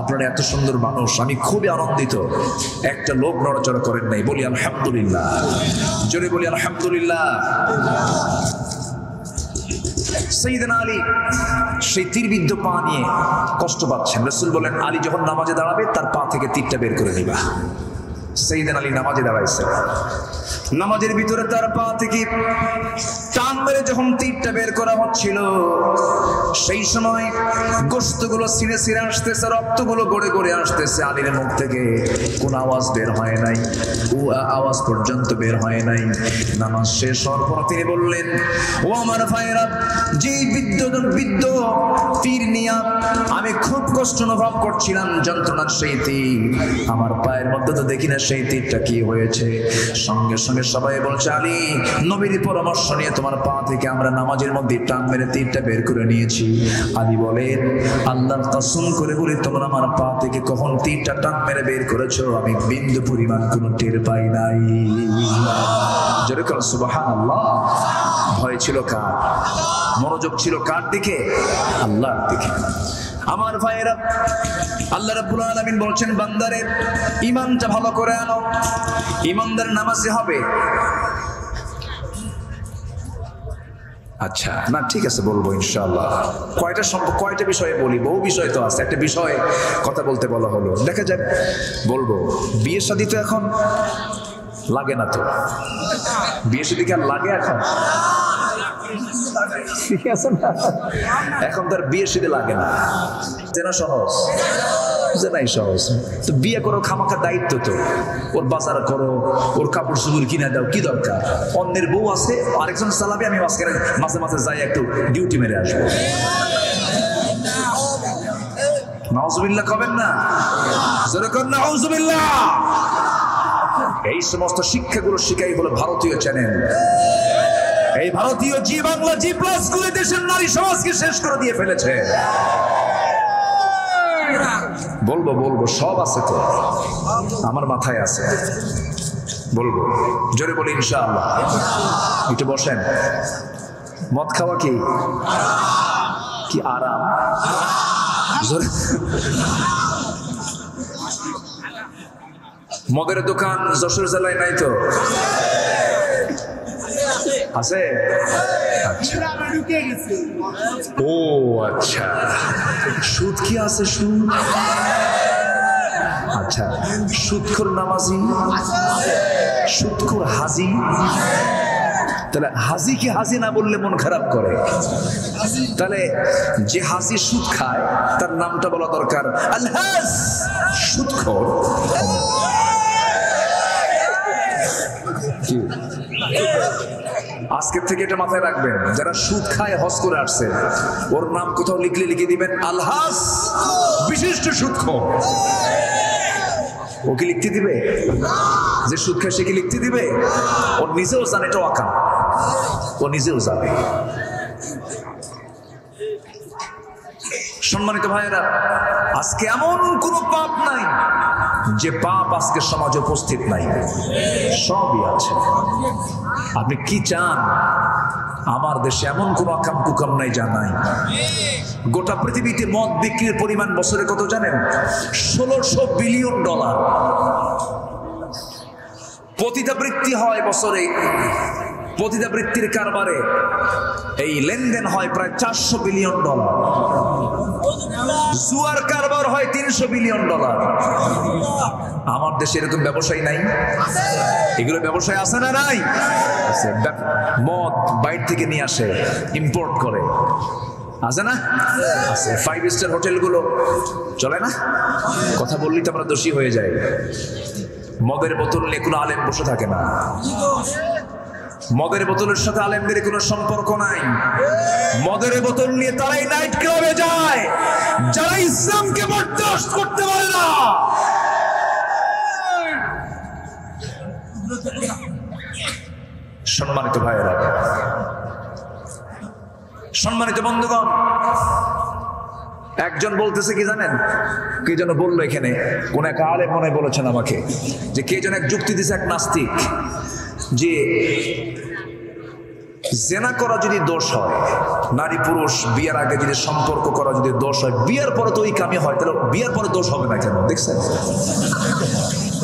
আপনারা এত সুন্দর মানুষ, আমি খুবই আনন্দিত। একটা লোক নড়াচড়া করেন নাই, বলি আলহামদুলিল্লাহ। জোরে বলি আলহামদুলিল্লাহ। সাইয়েদনা আলী সেই তীরবিদ্ধ পা নিয়ে কষ্ট পাচ্ছেন। রাসূল বলেন, আলী যখন নামাজে দাঁড়াবে তার পা থেকে তীরটা বের করে নিবা। সাইয়েদনা আলী নামাজে দাঁড়াইছে, নামাজের ভিতরে তার পা থেকে টান মেরে যখন তীরটা বের করা হচ্ছিল, সেই সময় গোশতগুলো ছিঁড়ে ছিঁড়ে আসতেছে, রক্তগুলো গড়ে গড়ে আসতেছে। আলীর মুখ থেকে কোনো আওয়াজ বের হয় নাই, আওয়াজ পর্যন্ত বের হয় নাই। নামাজ শেষ হওয়ার পর তিনি বললেন, ও আমার ভাইয়েরা, যে বিদ্য তীর নিয়া আমি খুব কষ্ট অনুভব করছিলাম, যন্ত্রণার সেই তীর আমার পায়ের মধ্যে তো দেখি না সেই তীরটা কি হয়েছে। সঙ্গে সঙ্গে সবাই বলছে, আলী নবীর পরামর্শ নিয়ে তোমার পা থেকে আমরা নামাজের মধ্যে টান মেরে তীরটা বের করে নিয়েছি। আলী বলেন, আল্লাহর কসম করে বলি, তোমরা আমার পা থেকে কখন তীরটা টান মেরে বের করেছো আমি বিন্দু পরিমাণ কোনো টের পাই নাই। জোরে করো সুবহানাল্লাহ। ভয় ছিল কার? মনোযোগ ছিল কার দিকে? আল্লাহর দিকে। আমার ভাইয়েরা, আল্লাহ রাব্বুল আলামিন বলছেন, বান্দারে ঈমানটা ভালো করে আনো, ঈমানদার নামাজি হবে। আচ্ছা না, ঠিক আছে, বলবো ইনশাআল্লাহ। কয়টা বিষয়ে বলি? বহু বিষয় তো আছে, একটা বিষয়ে কথা বলতে বলা হলো, দেখা যাক বলবো। বিয়ে শাদী তো এখন লাগে না, তো বিয়ে শাদী কি আর লাগে এখন? ঠিক আছে না, এখন তার বিয়ে শাদী লাগে না। যেন সহজ, যে নাই সহজ। তো বিয়ে করো খামাখা দায়িত্ব তো, ওর বাজার করো, ওর কাপড় চুপড় কিনে দাও, কি দরকার? অন্যের বউ আছে, আরেকজন চালাবে, আমি মাঝে মাঝে যাই একটু ডিউটি মেরে আসবো। নাউজুবিল্লাহ কবেন না? জোরে কর নাউজুবিল্লাহ। এই সমস্ত শিক্ষাগুলো শিখাই হলো ভারতীয় চ্যানেল। এই ভারতীয় জি বাংলা, জি প্লাস গুলো দেশের নারী সমাজকে শেষ করে দিয়ে ফেলেছে। বলবো সব আছে তো, আমার মাথায় আছে, বলবো। জোরে বলি ইনশাআল্লাহ। একটু বসেন। মদ খাওয়া কি কি আরাম? মদের দোকান যশোর জেলায় নাই তো? আছে? ও আচ্ছা, সুদ কি আছে? সুদ? আচ্ছা, সুদখোর নামাজি, সুদখোর হাজি। তাহলে হাজিকে হাজি না বললে মন খারাপ করে। তাহলে যে হাজি সুদ খায় তার নামটা বলা দরকার, আলহাজ, সুদখোর। আজকের থেকে এটা মাথায় রাখবেন, যারা সুদ খায় হজ করে আসছে, ওর নাম কোথাও লিখলে লিখে দিবেন আলহাজ বিশিষ্ট সুদখোর। ও কি লিখতে দিবে? যে সুদ খায় সে কি লিখতে দিবে? ও নিজেও জানে এটা ওয়াকা, ও নিজেও জানে। সম্মানিত ভাইয়েরা, আজকে এমন কোন পাপ নাই যে পাপ আজকে সমাজে উপস্থিত নাই, সবই আছে। আপনি কি চান? আমার দেশে এমন কোন আকাম কুকাম নাই যা নাই। গোটা পৃথিবীতে মদ বিক্রির পরিমাণ বছরে কত জানেন? $1600 বিলিয়ন। পতিতাবৃত্তি হয় বছরে, পতিতাবৃত্তির কারবারে এই লেনদেন হয় প্রায় $400 বিলিয়ন। জুয়ার কারবার হয় $300 বিলিয়ন। আমার দেশে এরকম ব্যবসায়ী নাই? এগুলো ব্যবসায় আছে না নাই? মদ বাইরে থেকে নিয়ে আসে, ইম্পোর্ট করে, আছে না? আছে। 5 স্টার হোটেলগুলো চলে না? কথা বললেই তো আমরা দোষী হয়ে যাই। মদের বোতল নিয়ে কোনো আলেম বসে থাকে না। মদের বোতলের সাথে আলেমদের কোনো সম্পর্ক নাই। মদের বোতল নিয়ে তারাই নাইট ক্লাবে যায় যারা ইসলামকে বরদাস্ত করতে পারে না। সম্মানিত ভাইয়েরা, সম্মানিত বন্ধুগণ, একজন বলতেছে কি জানেন? কে যেন বললো এখানে, কোন এক আলেম মনে বলেছেন আমাকে, যে কে যেন এক যুক্তি দিছে, এক নাস্তিক, যে জেনা করা যদি দোষ হয়, নারী পুরুষ বিয়ের আগে যদি সম্পর্ক করা যদি দোষ হয়, বিয়ের পরে তো ওই কামই হয়, তাহলে বিয়ের পরে দোষ হবে না কেন? দেখছেন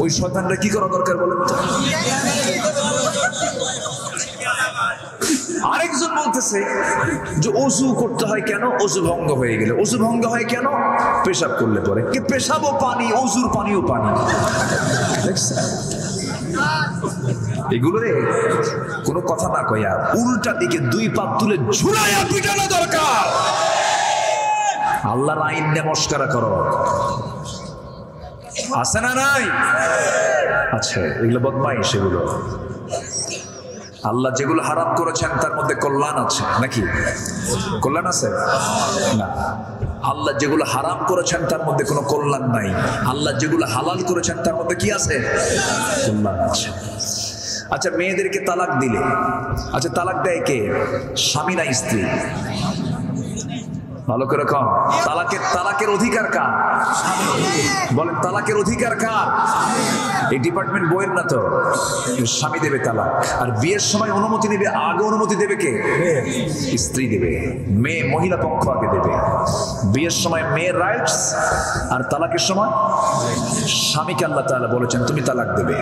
ওই শয়তানরা কি করা দরকার বলেন তো? আরেকজন বলতেছে যে ওযু করতে হয় কেন? ওযু ভঙ্গ হয়ে গেলে। ওযু ভঙ্গ হয় কেন? পেশাব করলে পরে। কি পেশাবও পানি, ওযুর পানিও পানি। দেখছেন এগুলোরে কোনো কথা না কইয়া উল্টা দিকে 2 পা তুলে ঝুলাইয়া পিটানো দরকার। আল্লাহর আইন নমস্কার করো, আছে না নাই? আচ্ছা, এগুলো বদমাইশ। সেগুলো আল্লাহ যেগুলো হারাম করেছেন তার মধ্যে কল্যাণ আছে নাকি? কল্যাণ আছে না। আল্লাহ যেগুলো হারাম করেছেন তার মধ্যে কোনো কল্যাণ নাই। আল্লাহ যেগুলো হালাল করেছেন তার মধ্যে কি আছে? কল্যাণ আছে। আচ্ছা, মেয়েদেরকে তালাক দিলে, আচ্ছা তালাক দেয় কে? স্বামী না স্ত্রী? ভালো করে কম। তালাকের অধিকার কার? বলেন, তালাকের অধিকার কার? এই ডিপার্টমেন্ট বইয়ের না তো। স্বামী দেবে তালাক, আর বিয়ের সময় অনুমতি নেবে, আগে অনুমতি দেবে কে? স্ত্রী দেবে। মেয়ে, মহিলা পক্ষ আগে দেবে। বিয়ের সময় মেয়ের রাইটস, আর তালাকের সময় স্বামীকে আল্লাহ তাআলা বলেছেন তুমি তালাক দেবে।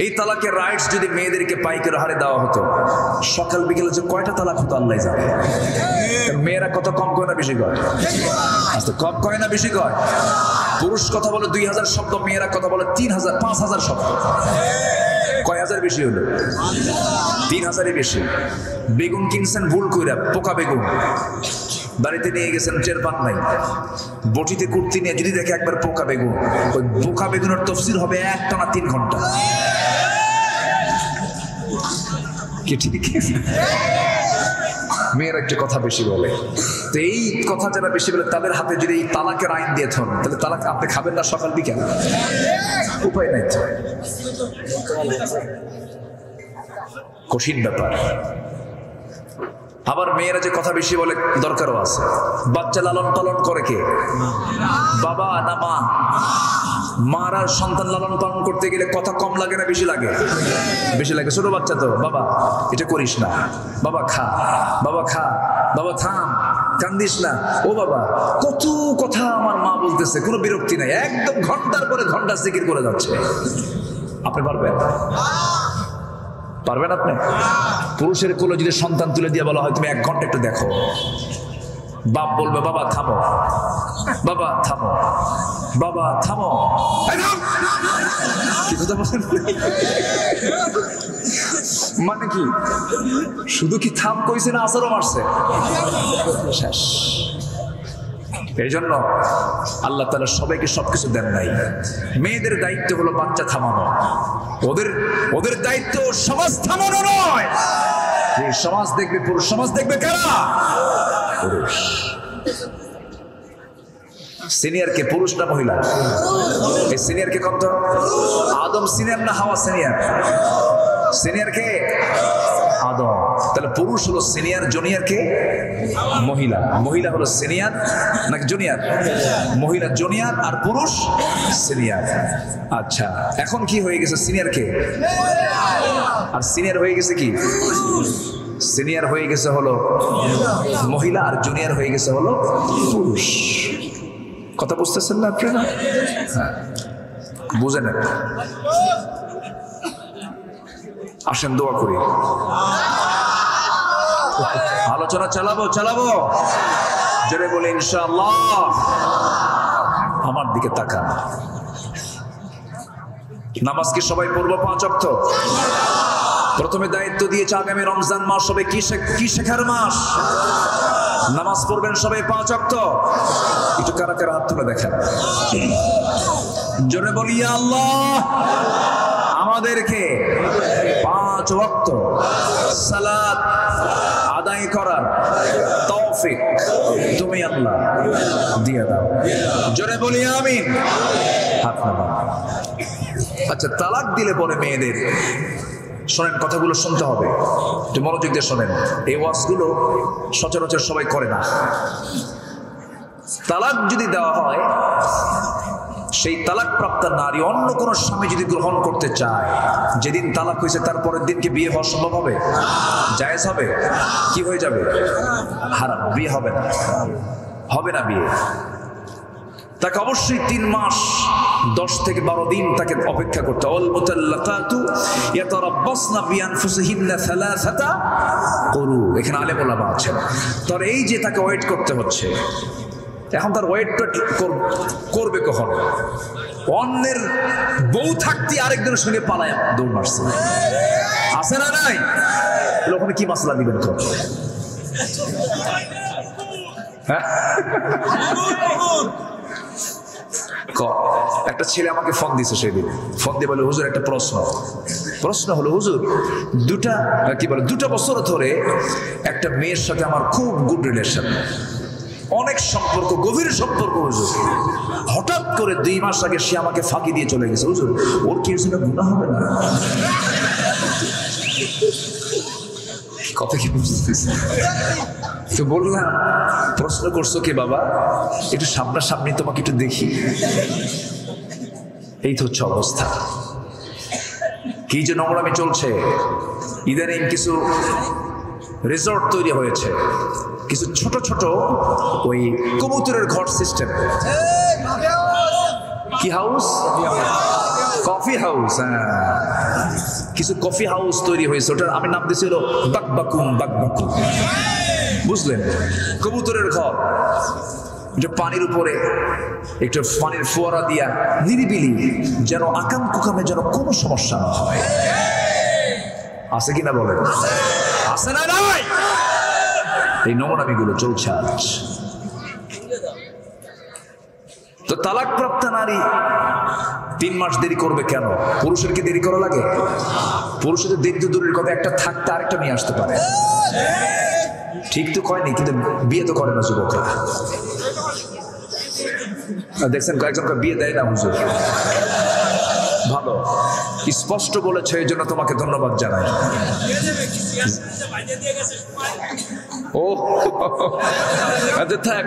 এই তালাকের রাইটস যদি মেয়েদেরকে পাইকারি হারে দেওয়া হতো, সকাল বিকেলে যে কয়টা তালাক হতো আল্লাহ জানে। মেয়েরা কত কম কয় না বেশি কয়? কম কয় না বেশি কয়? পুরুষ কথা বলে 2000 শব্দ, মেয়েরা কথা বলে 3000 5000 শব্দ। কয় হাজার বেশি হলো? 3000-ই বেশি। বেগুন কিনছেন ভুল কইরা, পোকা বেগুন, বাড়িতে নিয়ে গেছেন, টের পান নাই। বটিতে কুর্তি নিয়ে যদি দেখে একবার পোকা বেগুন, ওই পোকা বেগুনের তফসির হবে 1 টানা 3 ঘন্টা। কি ঠিক? মেয়ের একটা কথা বেশি বলে, তো এই কথা যারা বেশি বলে তাদের হাতে যদি এই তালাকের আইন দিয়ে থন, তাহলে তালাক আপনি খাবেন না সকাল বিকেল? উপায় নাই তো। কঠিন ব্যাপার। আবার মেয়েরা যে কথা বেশি বলে দরকারও আছে। বাচ্চা লালন পালন করে কে? বাবা না মা? মারা সন্তান লালন পালন করতে গেলে কথা কম লাগে না বেশি লাগে? বেশি লাগে। ছোট বাচ্চা তো, বাবা এটা করিস না, বাবা খা, বাবা খা, বাবা থাম, কান্দিস না, ও বাবা, কত কথা আমার মা বলতেছে, কোনো বিরক্তি নাই, একদম ঘন্টার পরে ঘন্টা জিকির করে যাচ্ছে। আপনি পারবেন? পারবেন আপনি? পুরুষের কোলে যদি সন্তান তুলে দিয়ে বলা হয় তুমি 1 ঘন্টা একটু দেখো, বাপ বলবে বাবা থামো, বাবা থামো, বাবা থামো। কি কথা বলেন? মানে কি শুধু কি থাম কইছে না আসারও মারছে? শেষ। এই জন্য আল্লাহ তাআলা সবাইকে সবকিছু দেন নাই। মেয়েদের দায়িত্ব হলো বাচ্চা থামানো, ওদের দায়িত্ব সমাজ থামানো নয়। যে সমাজ দেখবে পুরুষ সমাজ দেখবে কারা? পুরুষ। সিনিয়র কে, পুরুষ না মহিলা? এই সিনিয়র কে কত? আদম সিনিয়র না হাওয়া সিনিয়র? সিনিয়র কে আদম। তাহলে পুরুষ হলো সিনিয়র, জুনিয়র কে মহিলা। মহিলা হলো সিনিয়র নাকি জুনিয়র? মহিলা জুনিয়র আর পুরুষ সিনিয়র। আচ্ছা, এখন কি হয়ে গেছে? সিনিয়র কে আর সিনিয়র হয়ে গেছে কি? সিনিয়র হয়ে গেছে হলো মহিলা আর জুনিয়র হয়ে গেছে হলো পুরুষ। কথা বুঝতেছেন না আপনারা? বুঝে নেন। আসেন দোয়া করি, আলোচনা চালাবো জোরে বলে ইনশাআল্লাহ। আমার দিকে তাকান। নামাজ কি সবাই পড়বো 5 ওয়াক্ত? প্রথমে দায়িত্ব দিয়েছে আগামী রমজান মাস হবে কি শেখার মাস। নামাজ পড়বেন সবাই 5 ওয়াক্ত। একটু কারা কারা হাত তুলে দেখেন, জোরে বলি আল্লাহ আমাদেরকে 5 ওয়াক্ত সালাত আদায় করার তৌফিক তুমি আল্লাহ দিয়ে দাও। জোরে বলি আমিন। হাত নামান। আচ্ছা, তালাক দিলে পরে মেয়েদের, শোনেন কথাগুলো শুনতে হবে, একটু মনোযোগ দিয়ে শোনেন। এই ওয়াজগুলো সচরাচর সবাই করে না। তালাক যদি দেওয়া হয়, সেই তালাক প্রাপ্ত নারী অন্য কোন স্বামী যদি গ্রহণ করতে চায়, যেদিন তালাক হয়েছে তারপরের দিনকে বিয়ে হওয়া সম্ভব হবে? জায়েজ হবে? কি হয়ে যাবে? হারাম। বিয়ে হবে না, হবে না বিয়ে। তাকে অবশ্যই 3 মাস 10 থেকে 12 দিন তাকে অপেক্ষা করতে। আল মুতাল্লাকাতু ইয়াতারাব্বাসনা বিআনফুসিহিন্না সালাসাতা কুরু। এখানে আলেম ওলামা আছেন। তার এই যে তাকে ওয়েট করতে হচ্ছে, এখন তার ওয়েটটা করবে কখন? অন্যের বউ থাকতে আরেকজনের সঙ্গে পালায় দৌড় মারছে, আছে না নাই? ওখানে কি মাসলা দিবেন? তো একটা ছেলে আমাকে ফোন দিছে সেদিন। ফোন দিয়ে বলে, হুজুর একটা প্রশ্ন হলো, হুজুর 2 বছর ধরে একটা মেয়ের সাথে আমার খুব গুড রিলেশন, অনেক সম্পর্ক, গভীর সম্পর্ক হুজুর। হঠাৎ করে 2 মাস আগে সে আমাকে ফাঁকি দিয়ে চলে গেছে, হুজুর ওর কি সেটা গুনাহ হবে না? কথা কি বুঝতেছি? তো বললাম, প্রশ্ন করছো কি বাবা, একটু সামনাসামনি তোমাকে একটু দেখি। এই তো হচ্ছে অবস্থা। কি যে নোংরামি চলছে। ইদানিং কিছু রিসর্ট তৈরি হয়েছে, কিছু ছোট ছোট ওই কবুতরের ঘর সিস্টেম। কি হাউস? Coffee house. হ্যাঁ, কিছু কফি হাউস তৈরি হয়েছে। ওটার আমি নাম দিয়েছিল বাকবাকুম। বুঝলেন? কবুতরের ঘর, এটা পানির উপরে একটু পানির ফোয়ারা দিয়া নিরিবিলি, যেন আকাম কুকামে যেন কোনো সমস্যা না হয়। আছে কিনা বলেন? আছে না নাই? এই নোংরামিগুলো চলছে আজ। তো তালাক প্রাপ্ত নারী 3 মাস দেরি করবে কেন? পুরুষের কি দেরি করা লাগে? পুরুষের দেরি তো দূরের কথা, একটা থাকতে আরেকটা নিয়ে আসতে পারে। ঠিক তো কয়নি, কিন্তু বিয়ে তো করে না যুবকরা। দেখছেন কয়েকজনকে বিয়ে দেয় না হুজুর। ভালো, স্পষ্ট বলেছে, এই জন্য তোমাকে ধন্যবাদ জানাই। ও থাক।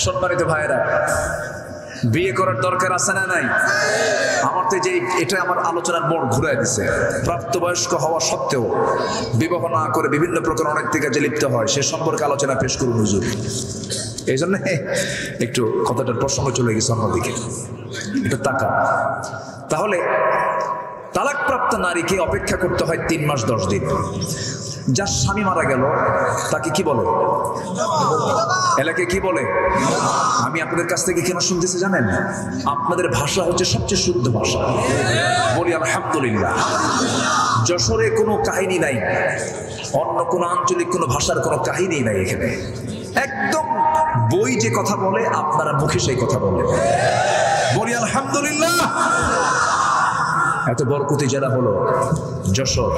সম্মানিত ভাইয়েরা, বিয়ে করার দরকার আছে না নাই? আমার তো যে এটা আমার আলোচনার মোড় ঘুরাই দিছে। প্রাপ্তবয়স্ক হওয়া সত্ত্বেও বিবাহ না করে বিভিন্ন প্রকার অনেক দিকে যে লিপ্ত হয়, সে সম্পর্কে আলোচনা পেশ করুন হুজুর। এই জন্য একটু কথাটার প্রসঙ্গ চলে গেছে অন্যদিকে, একটু তাকা। তাহলে তালাকপ্রাপ্ত নারীকে অপেক্ষা করতে হয় 3 মাস 10 দিন। যার স্বামী মারা গেল তাকে কি বলে? এলাকায় কি বলে? আমি আপনাদের কাছ থেকে কেন শুনতেছি জানেন? আপনাদের ভাষা হচ্ছে সবচেয়ে শুদ্ধ ভাষা। বলি আলহামদুলিল্লাহ। যশোরে কোনো কাহিনী নাই, অন্য কোনো আঞ্চলিক কোনো ভাষার কোনো কাহিনী নাই এখানে। একদম বই যে কথা বলে আপনারা মুখে সেই কথা বলে। বলি আলহামদুলিল্লাহ। এত বরকতি জেলা হলো যশোর,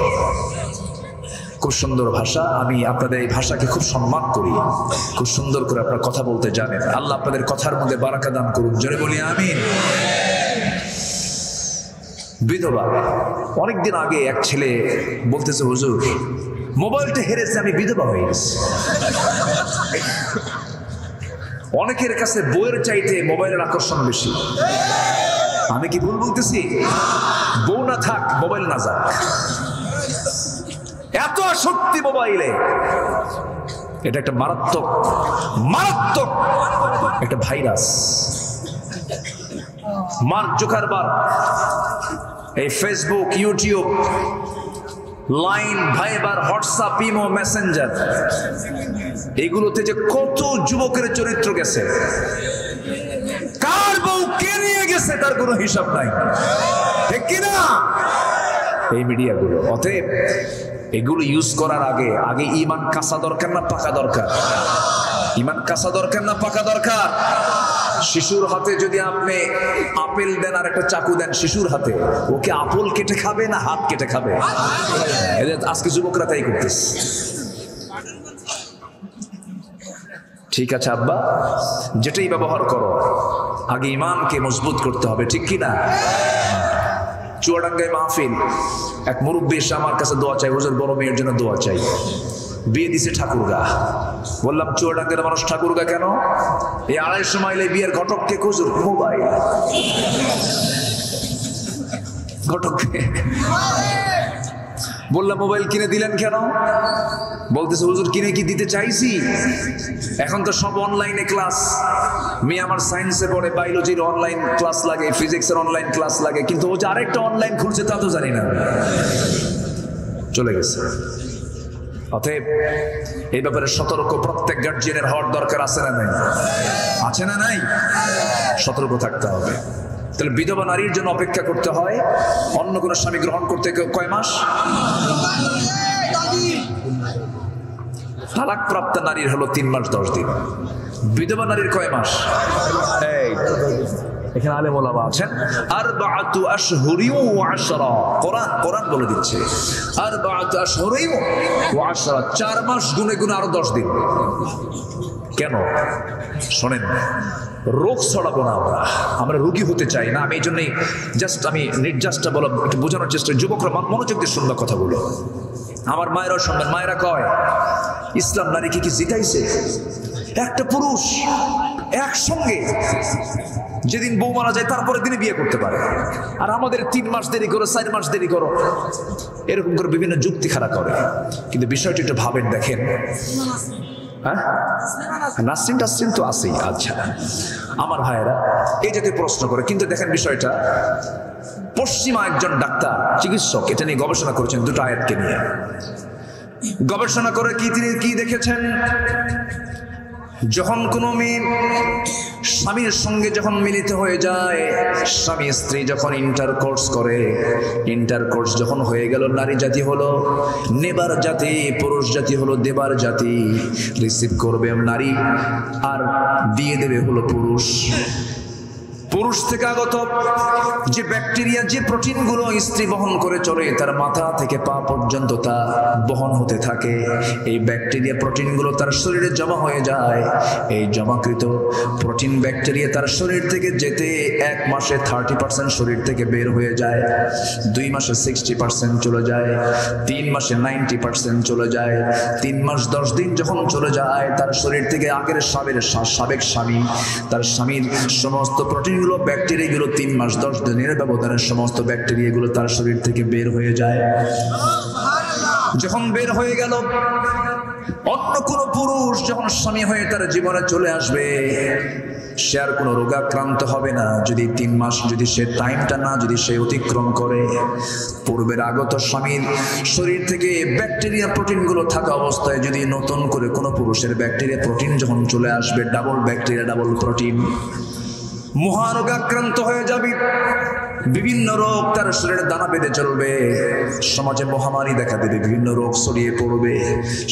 খুব সুন্দর ভাষা। আমি আপনাদের এই ভাষাকে খুব সম্মান করি, খুব সুন্দর করে আপনারা কথা বলতে জানেন। আল্লাহ আপনাদের কথার মধ্যে বারাকা দান করুন, জোরে বলি আমিন। বিধবা, অনেকদিন আগে এক ছেলে বলতেছে, হুজুর মোবাইলটা হেরেছে, আমি বিধবা হয়ে গেছি। অনেকের কাছে বইয়ের চাইতে মোবাইলের আকর্ষণ বেশি। আমি কি ভুল বলতেছি? বউ না থাক, মোবাইল না যাক, এত আসক্তি মোবাইলে। এটা একটা মারাত্মক মারাত্মক একটা ভাইরাস। মার্ক জুকারবার্গ এই Facebook, YouTube, Line, Viber, WhatsApp, imo, Messenger, এগুলোতে যে কত যুবকের চরিত্র গেছে, কার বউ কে নিয়ে গেছে তার কোনো হিসাব নাই, ঠিক কিনা? এই মিডিয়াগুলো। অতএব এগুলো ইউজ করার আগে আগে ইমান কাঁচা দরকার না পাকা দরকার? ইমান কাঁচা দরকার না পাকা দরকার? শিশুর হাতে যদি আপনি আপেল দেন আর একটা চাকু দেন শিশুর হাতে, ওকে আপেল কেটে খাবে না হাত কেটে খাবে? আজকে যুবকরা তাই করতেছে। ঠিক আছে আব্বা, যেটাই ব্যবহার করো আগে ইমানকে মজবুত করতে হবে, ঠিক কিনা? চুয়াডাঙ্গায় মাহফিল, এক মুরব্বী এসে আমার কাছে দোয়া চাই, হুজুর বড় মেয়ের জন্য দোয়া চাই। বিয়ে দিছে ঠাকুরগা। বললাম চুয়াডাঙ্গার মানুষ ঠাকুরগা কেন? এই 250 মাইলে বিয়ের ঘটককে হুজুর মোবাইল, ঘটককে বললাম মোবাইল কিনে দিলেন কেন? বলতেছে হুজুর কিনে কি দিতে চাইছি, এখন তো সব অনলাইনে ক্লাস। মেয়ে আমার সায়েন্সে পড়ে, বায়োলজির অনলাইন ক্লাস লাগে, ফিজিক্সের অনলাইন ক্লাস লাগে, কিন্তু ও যে আরেকটা অনলাইন খুলছে তা তো জানি না। চলে গেছে। অতএব এই ব্যাপারে সতর্ক প্রত্যেক গার্জিয়ানের হওয়ার দরকার আছে না নাই? আছে না নাই? সতর্ক থাকতে হবে। তাহলে বিধবা নারীর জন্য অপেক্ষা করতে হয় অন্য কোনো স্বামী গ্রহণ করতে কয় মাস? তালাক প্রাপ্ত নারীর হলো 3 মাস 10 দিন। বিধবা নারীর কয় মাস? এই এখানে আলেম ওলামা আছেন। আরবাআতু আশহুরিন ওয়া আশরা, কোরআন বলে দিচ্ছে আরবাআতু আশহুরিন ওয়া আশরা, 4 মাস গুনে গুনে আরো 10 দিন। কেন? শোনেন, রোগ ছড়াবো না আমরা রোগী হতে চাই না। আমি এই জন্যই আমি নির্যাসটা বলো একটু বোঝানোর চেষ্টা, যুবকরা মনোযোগ দিয়ে শুনবা কথাগুলো। আমার মায়েরাও শুনবেন। মায়েরা কয় ইসলাম নারীকে কি জিতাইছে? একটা পুরুষ একসঙ্গে যেদিন বউ মারা যায় তারপরে দিনে বিয়ে করতে পারে, আর আমাদের 3 মাস দেরি করো, 4 মাস দেরি করো, এরকম করে বিভিন্ন যুক্তি খাড়া করে। কিন্তু বিষয়টি একটু ভাবেন, দেখেন। হ্যাঁ, নাসরিন টাসরিন তো আছেই। আচ্ছা আমার ভাইয়েরা এই জাতীয় প্রশ্ন করে, কিন্তু দেখেন বিষয়টা পশ্চিমা একজন ডাক্তার চিকিৎসক এটা নিয়ে গবেষণা করেছেন, 2টা আয়াতকে নিয়ে গবেষণা করে তিনি কি দেখেছেন? যখন কোনো মেয়ে স্বামীর সঙ্গে যখন মিলিত হয়ে যায়, স্বামী স্ত্রী যখন ইন্টারকোর্স করে, ইন্টারকোর্স যখন হয়ে গেল, নারী জাতি হলো নেবার জাতি, পুরুষ জাতি হলো দেবার জাতি। রিসিভ করবে নারী আর দিয়ে দেবে হলো পুরুষ। পুরুষ থেকে আগত যে ব্যাকটেরিয়া, যে প্রোটিনগুলো স্ত্রী বহন করে চলে, তার মাথা থেকে পা পর্যন্ত তা বহন হতে থাকে। এই ব্যাকটেরিয়া প্রোটিনগুলো তার শরীরে জমা হয়ে যায়। এই জমাকৃত প্রোটিন ব্যাকটেরিয়া তার শরীর থেকে যেতে 1 মাসে 30% শরীর থেকে বের হয়ে যায়, 2 মাসে 60% চলে যায়, 3 মাসে 90% চলে যায়। 3 মাস 10 দিন যখন চলে যায়, তার শরীর থেকে আগের সাবেক স্বামী, তার স্বামীর সমস্ত প্রোটিন ব্যাকটেরিয়াগুলো 3 মাস 10 দিনের ব্যবধানে সমস্ত ব্যাকটেরিয়াগুলো তার শরীর থেকে বের হয়ে যায়। যখন বের হয়ে গেল, অন্য কোনো পুরুষ যখন স্বামী হয়ে তার জীবনে চলে আসবে, সে আর কোনো রোগাক্রান্ত হবে না যদি 3 মাস যদি সে টাইমটা না যদি সে অতিক্রম করে। পূর্বের আগত স্বামীর শরীর থেকে ব্যাকটেরিয়া প্রোটিনগুলো থাকা অবস্থায় যদি নতুন করে কোনো পুরুষের ব্যাকটেরিয়া প্রোটিন যখন চলে আসবে, ডাবল ব্যাকটেরিয়া ডাবল প্রোটিন, মহারোগাক্রান্ত হয়ে যাবে। বিভিন্ন রোগ তার শরীরে দানা বেঁধে চলবে, সমাজে মহামারী দেখা দেবে, বিভিন্ন রোগ ছড়িয়ে পড়বে,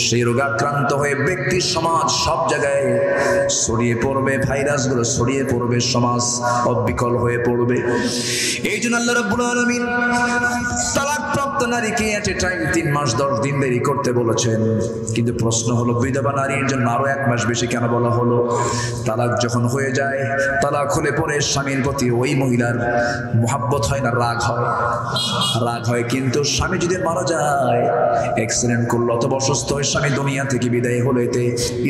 সেই রোগে আক্রান্ত হয়ে ব্যক্তি সমাজ সব জায়গায় ছড়িয়ে পড়বে, ভাইরাসগুলো ছড়িয়ে পড়বে, সমাজ অবিকল হয়ে পড়বে। এই জন্য আল্লাহ রাব্বুল আলামিন তালাকপ্রাপ্ত নারীকে এট এ টাইম 3 মাস 10 দিন দেরি করতে বলেছেন। কিন্তু প্রশ্ন হলো বিধবা নারীর জন্য আরো 1 মাস বেশি কেন বলা হলো? তালাক যখন হয়ে যায়, তালাক হলে পরে স্বামীর প্রতি ওই মহিলার মোহাব্বত হয় না, রাগ হয়? রাগ হয়। কিন্তু স্বামী যদি মারা যায়, অ্যাক্সিডেন্ট করলো অথবা অসুস্থ হয়ে স্বামী দুনিয়া থেকে বিদায় হলে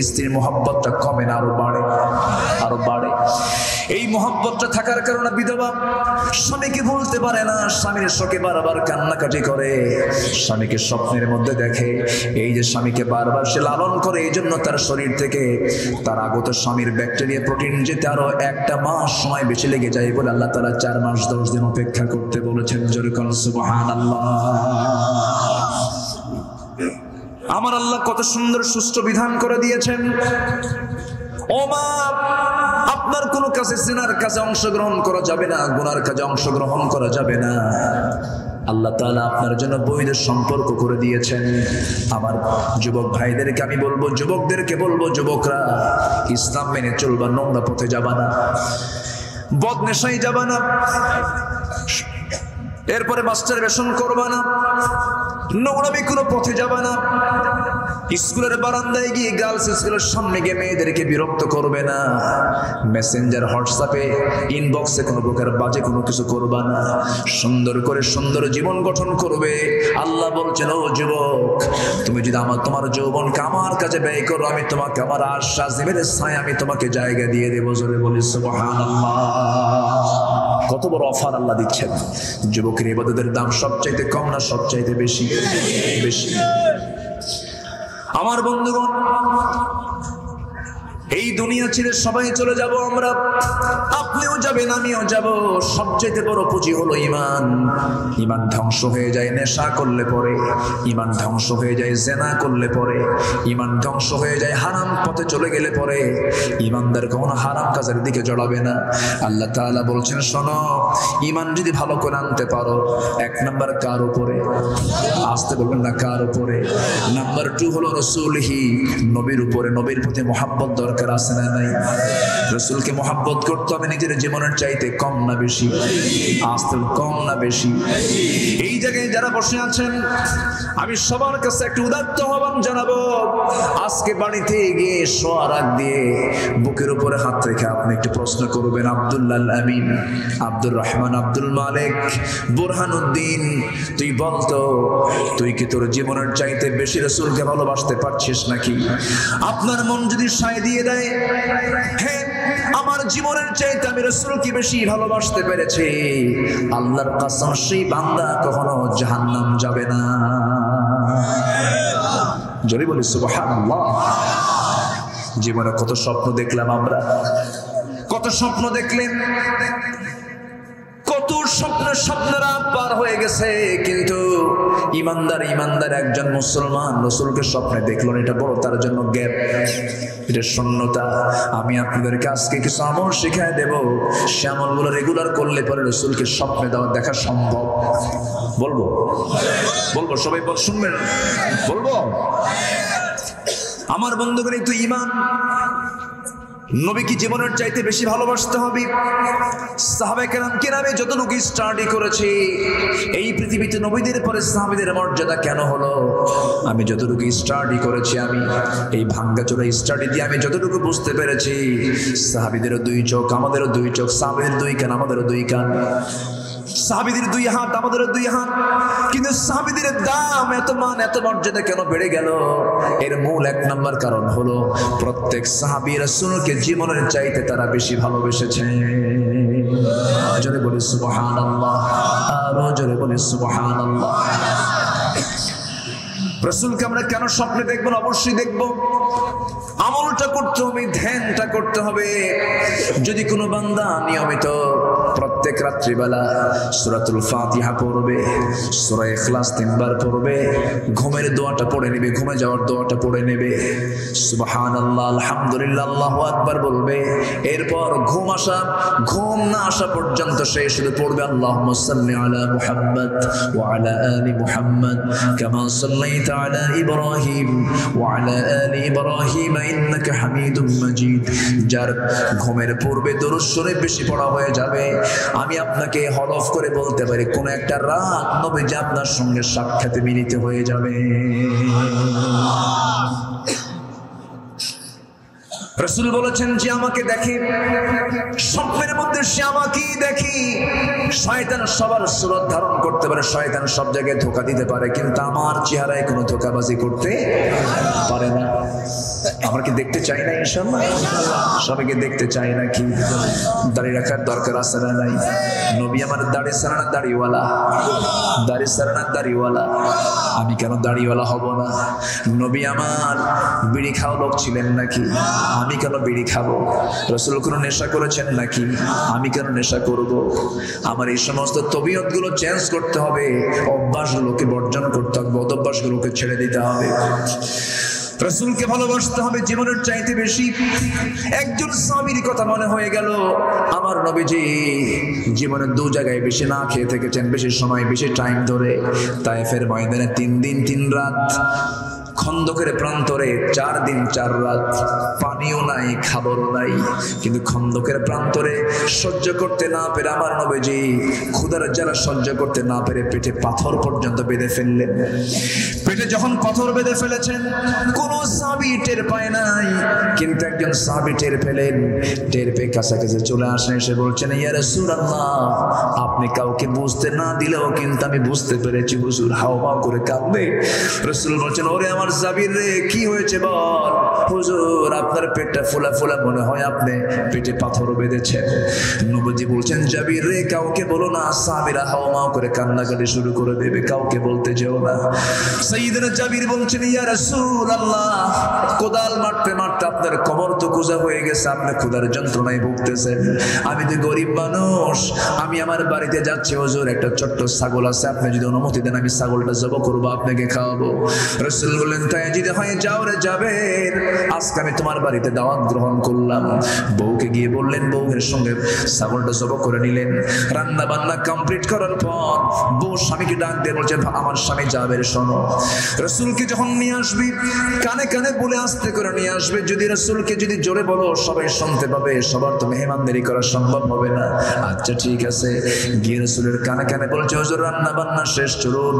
স্ত্রীর মোহাব্বতটা কমে না, আরো বাড়ে, আরো বাড়ে। এই মোহাব্বতটা থাকার কারণে বিধবা স্বামীকে ভুলতে পারে না, স্বামীর শোকে বারবার কান্নাকাটি করে, স্বামীকে স্বপ্নের মধ্যে দেখে। এই যে স্বামীকে বারবার সে লালন করে, এই জন্য তার শরীর থেকে তার আগত স্বামীর ব্যাকটেরিয়া প্রোটিন যেতে আরো 1 মাস সময় বেশি লেগে যায় বলে আল্লাহ তাআলা 4 মাস 10 দিন অপেক্ষা করতে বলেছেন। জোরে বলুন সুবহানাল্লাহ। আমার আল্লাহ কত সুন্দর সুষ্ঠু বিধান করে দিয়েছেন। ও মা, আপনার কোন কাজে জিনার কাজে অংশগ্রহণ করা যাবে না, গুনার কাজে অংশগ্রহণ করা যাবে না। আল্লাহ তাআলা আপনার জন্য বৈধ সম্পর্ক করে দিয়েছেন। আমার যুবক ভাইদেরকে আমি বলবো, যুবকদেরকে বলবো, যুবকরা ইসলাম মেনে চলবা, নোংরা পথে যাবা না, বদনেশাই যাবা না, এরপরে মাস্টারবেশন করবা না, নোংরামি কোনো পথে যাবা না, স্কুলের বারান্দায় গিয়ে গার্লস স্কুলের সামনে গিয়ে মেয়েদেরকে বিরক্ত করবে না, মেসেঞ্জার হোয়াটসঅ্যাপে ইনবক্সে কোনো প্রকার বাজে কোনো কিছু করবা না, সুন্দর করে সুন্দর জীবন গঠন করবে। আল্লাহ বলছেন, ও যুবক, তুমি যদি তোমার যৌবনকে আমার কাছে ব্যয় করো, আমি তোমাকে আমার আশ্বাস দিবের ছায় আমি তোমাকে জায়গা দিয়ে দেবো। জোরে বলি সুবহানাল্লাহ। কত বড় অফার আল্লাহ দিচ্ছেন। যুবকের ইবাদতের দাম সবচাইতে কম না সবচাইতে বেশি? বেশি। আমার বন্ধুগণ, এই দুনিয়া ছেড়ে সবাই চলে যাব আমরা, আপনিও যাবেন, আমিও যাব। সবচেয়ে বড় পুঁজি হলো ঈমান। ঈমান ধ্বংস হয়ে যায় নেশা করলে পরে, ঈমান ধ্বংস হয়ে যায় জেনা করলে পরে, ঈমান ধ্বংস হয়ে যায় হারাম পথে চলে গেলে পরে। ঈমানদার কখনো হারাম কাজের দিকে জড়াবে না। আল্লাহ তাআলা বলছেন, শোনো, ঈমান যদি ভালো করে আনতে পারো, 1 নাম্বার কার উপরে? আসতে বলবেন না, কার উপরে? নাম্বার 2 হলো রাসূলহি, নবীর উপরে। নবীর প্রতি মুহাব্বত দরকার আছে না নাই? রাসূলকে মুহাব্বত করতে হবে নিজের জীবনের চাইতে কম না বেশি? আসতে কম না বেশি? এই জায়গায় যারা বসে আছেন, আমি সবার কাছে একটু উদাত্ত আহ্বান জানাবো, আজকে বাড়িতে গিয়ে শোয়ার আগ দিয়ে বুকের উপরে হাত রেখে আপনি একটু প্রশ্ন করবেন, আব্দুল্লাহ আমিন, আব্দুর রহমান, আব্দুল মালিক, বুরহানুদ্দিন, তুই বলতো, তুই কি তোর জীবনের চাইতে বেশি রাসূলকে ভালোবাসতে পারছিস নাকি? আপনার মন যদি সায় দিয়ে দেয়, হ্যাঁ, আমার জীবনের চাইতে আমি রাসূলকে বেশি ভালোবাসতে পেরেছি, আল্লাহর কসম সেই বান্দা কখনো জাহান্নাম যাবে না। জোরে বলি সুবহানাল্লাহ। জীবনে কত স্বপ্ন দেখলাম আমরা, কত স্বপ্ন দেখলেন, কত স্বপ্নেরা পার হয়ে গেছে, কিন্তু ইমানদার একজন মুসলমান রাসূলকে স্বপ্নে দেখলো, এটা বড় তার জন্য গ্যাপ, এটা শূন্যতা। আমি আপনাদেরকে আজকে কিছু আমল শিখায় দেব, সে আমলগুলো রেগুলার করলে পরে রাসূলকে স্বপ্নে দেখা সম্ভব। বলবো বলবো সবাই শুনবেন, বলবো। আমার বন্ধুগণ, একটু ঈমান, নবীকে জীবনের চাইতে বেশি ভালোবাসতে হবে। সাহাবায়ে কেরামকে আমি যতটুকু স্টাডি করেছি, এই পৃথিবীতে নবীদের পরে সাহাবীদের মর্যাদা কেন হলো, আমি যতটুকু স্টাডি করেছি, আমি এই ভাঙ্গাচোরা স্টাডি দিয়ে আমি যতটুকু বুঝতে পেরেছি, সাহাবীদেরও 2 চোখ, আমাদেরও 2 চোখ, সাহাবীদের 2 কান, আমাদেরও 2 কান, সাহাবীদের 2 হাত, আমাদেরও 2 হাত, কিন্তু সাহাবীদের দাম, এত মান, এত মর্যাদা কেন বেড়ে গেল? এর মূল 1 নাম্বার কারণ হলো, প্রত্যেক সাহাবী রাসূলকে জীবনের চাইতে তারা বেশি ভালোবেসেছে। জোরে বলি সুবহানাল্লাহ, আরো জোরে বলি সুবহানাল্লাহ। রাসূলকে আমরা কেন স্বপ্নে দেখব? অবশ্যই দেখব। আমলটা করতে হবে, ধ্যানটা করতে হবে। যদি কোনো বান্দা নিয়মিত প্রত্যেক রাত্রিবেলা সূরাতুল ফাতিহা পড়বে, সূরা ইখলাস 3 বার পড়বে, ঘুমের দোয়াটা পড়ে নেবে, ঘুমে যাওয়ার দোয়াটা পড়ে নেবে, সুবহানাল্লাহ আলহামদুলিল্লাহ আল্লাহু আকবার বলবে, এরপর ঘুম না আসা পর্যন্ত সে শুধু পড়বে আল্লাহুম্মা সাল্লি আলা মুহাম্মদ ওয়া আলা আলি মুহাম্মদ কামা সাল্লাইতা আলা ইব্রাহিম ওয়া আলা আলি ইব্রাহিম ইন্নাকা হামিদুম মাজিদ। যার ঘুমের পূর্বে দরুদ শরীফ বেশি পড়া হয়ে যাবে, আমি আপনাকে হলফ করে বলতে পারি কোন একটা রাত নবীজি আপনার সঙ্গে সাক্ষাতে মিলিত হয়ে যাবে। রাসূল বলেছেন যে আমাকে দেখে, স্বপ্নের মধ্যে সে আমাকেই দেখি। শয়তান সবার সুরত ধারণ করতে পারে, শয়তান সব জায়গায় ধোঁকা দিতে পারে, কিন্তু আমার চেহারায় কোনো ধোঁকাবাজি করতে পারে না। আমরা কি দেখতে চাই না? ইনশাআল্লাহ সবাইকে দেখতে চাই নাকি? দাড়ি রাখার দরকার আছে না নাই? নবী আমার দাড়ি ছাড়া না দাড়িওয়ালা, দাড়ি ছাড়া না দাড়িওয়ালা, আমি কেন দাড়িওয়ালা হব না? নবী আমার বিড়ি খাওয়া লোক ছিলেন নাকি? আমি কেন বিড়ি খাবো? রাসূল কোন নেশা করেছেন নাকি? আমি কেন নেশা করব? আমার এই সমস্ত তবিয়তগুলো চেঞ্জ করতে হবে, অভ্যাসগুলোকে বর্জন করতে হবে, বদ অভ্যাসগুলোকে ছেড়ে দিতে হবে। রাসূলকে ভালোবাসতে হবে জীবনের চাইতে বেশি। একজন সাহাবীর কথা মনে হয়ে গেল, আমার নবীজি জীবনের 2 জায়গায় বেশি না খেয়ে থেকেছেন, বেশি সময় বেশি টাইম ধরে। তায়েফের ময়দানে 3 দিন 3 রাত, খন্দকের প্রান্তরে 4 দিন 4 রাত, পানিও নাই খাবারও নাই। কিন্তু খন্দকের প্রান্তরে সহ্য করতে না পেরে আমার নবীজি ক্ষুধার জ্বালা সহ্য করতে না পেরে পেটে পাথর পর্যন্ত বেঁধে ফেললেন। পেটে যখন পাথর বেঁধে ফেলেছেন কোন সাহাবী টের পায় নাই, কিন্তু একজন সাহাবী টের পেলেন। টের পেয়ে কাছাকাছি চলে আসেন, এসে বলছেন ইয়া রাসূলুল্লাহ, আপনি কাউকে বুঝতে না দিলেও কিন্তু আমি বুঝতে পেরেছি হুজুর হাওয়া করে কাঁদবে। রাসূল বলছেন ওরে আমার জাবির রে, কি হয়েছে বল? হুজুর আপনার পেটটা ফোলা ফোলা মনে হয়, আপনি পেটে পাথর বেঁধেছেন। নবীজি বলছেন জাবির রে, কাউকে বলো না, সাহাবীরা হাওয়া করে কান্নাকাটি শুরু করে দেবে, কাউকে বলতে যেও না। সাইয়েদনা জাবির বলছেন ইয়া রাসূলুল্লাহ, কোদাল মারতে মারতে আপনার কবর তো কুজা হয়ে গেছে, আপনি ক্ষুধার যন্ত্রণায় ভুগতেছেন। আমি তো গরিব মানুষ, আমি আমার বাড়িতে যাচ্ছি হুজুর, একটা ছোট্ট ছাগল আছে, আপনি যদি অনুমতি দেন আমি ছাগলটা জবাই করব, আপনাকে খাওয়াবো। রাসূল বললেন তাই যদি হয় যাও রে জাবের, আজকে আমি তোমার বাড়িতে দাওয়াত গ্রহণ করলাম। বউকে গিয়ে বললেন, বউয়ের সঙ্গে ছাগলটা জবাই করে নিলেন। রান্না বান্না কমপ্লিট করার পর বউ স্বামীকে ডাক দিয়ে বলছে আমার স্বামী জাবের, শোনো রাসূলকে যখন নিয়ে আসবি কানে কানে বলে আস্তে করে নিয়ে আসবে। যদি রাসূলকে যদি জোরে বলো সবাই শুনতে পাবে, সবার তো মেহমানদারি করা সম্ভব হবে না। আচ্ছা ঠিক আছে, গিয়ে রাসূলের কানে কানে বলছে হুজুর রান্না বান্না শেষ, চলুন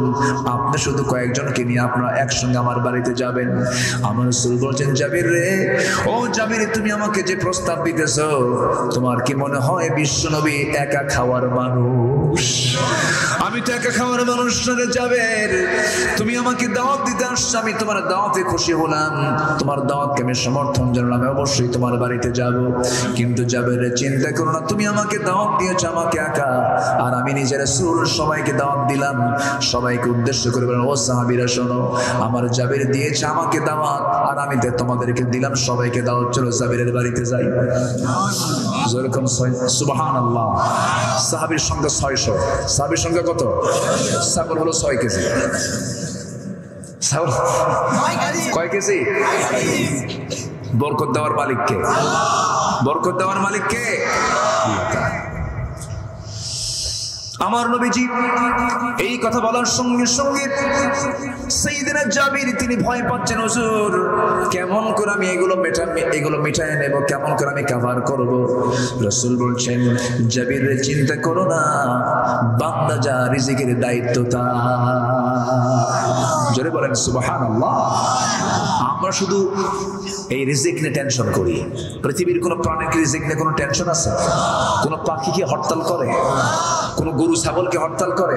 আপনি শুধু কয়েকজনকে নিয়ে আপনারা একসঙ্গে আমার বাড়িতে যাবেন। আমার রাসূল বলছেন জাবির রে, ও জাবির তুমি আমাকে যে প্রস্তাব দিতেছো, তোমার কি মনে হয় বিশ্বনবী একা খাওয়ার মানুষ? আমি তো একা খাওয়ার মানুষ না জাবের, তুমি আমাকে দাওয়াত দিতে আসছো, আমি তোমার দাওয়াতে খুশি হলাম, তোমার দাওয়াতকে আমি সমর্থন জানালাম, অবশ্যই তোমার বাড়িতে যাব। কিন্তু জাবের চিন্তা করো না, তুমি আমাকে দাওয়াত দিয়েছো আমাকে একা, আর আমি নিজের রাসূল সবাইকে দাওয়াত দিলাম। সবাইকে উদ্দেশ্য করে বলেন ও সাহাবীরা শোনো, আমার জাবের দিয়েছে আমাকে দাওয়াত, আর আমি তোমাদেরকে দিলাম সবাইকে দাওয়াত, চলো জাবেরের বাড়িতে যাই। যেরকম সুবহানাল্লাহ, সাহাবীর সংখ্যা 600। সাহাবীর সংখ্যা কত? ছাগল হলো 6 কেজি। কয় কেজি? বরকত দেওয়ার মালিক কে? বরকত দেওয়ার মালিক কে? আমার নবীজি এই কথা বলার সঙ্গে সঙ্গে সাইয়েদনা জাবির তিনি ভয় পাচ্ছেন, হুজুর কেমন করে আমি এগুলো মিটায় নেব, কেমন করে আমি কভার করব? রাসূল বলছেন জাবির রে চিন্তা করো না, বান্দা যা রিজিকের দায়িত্ব তা। জোরে বলেন সুবহানাল্লাহ। আমরা শুধু এই রিজিক নিয়ে টেনশন করি। পৃথিবীর কোন প্রাণীর রিজিক নিয়ে কোনো টেনশন আছে? কোন পাখি কি হরতাল করে? কোন গরু ছাগলকে হরতাল করে?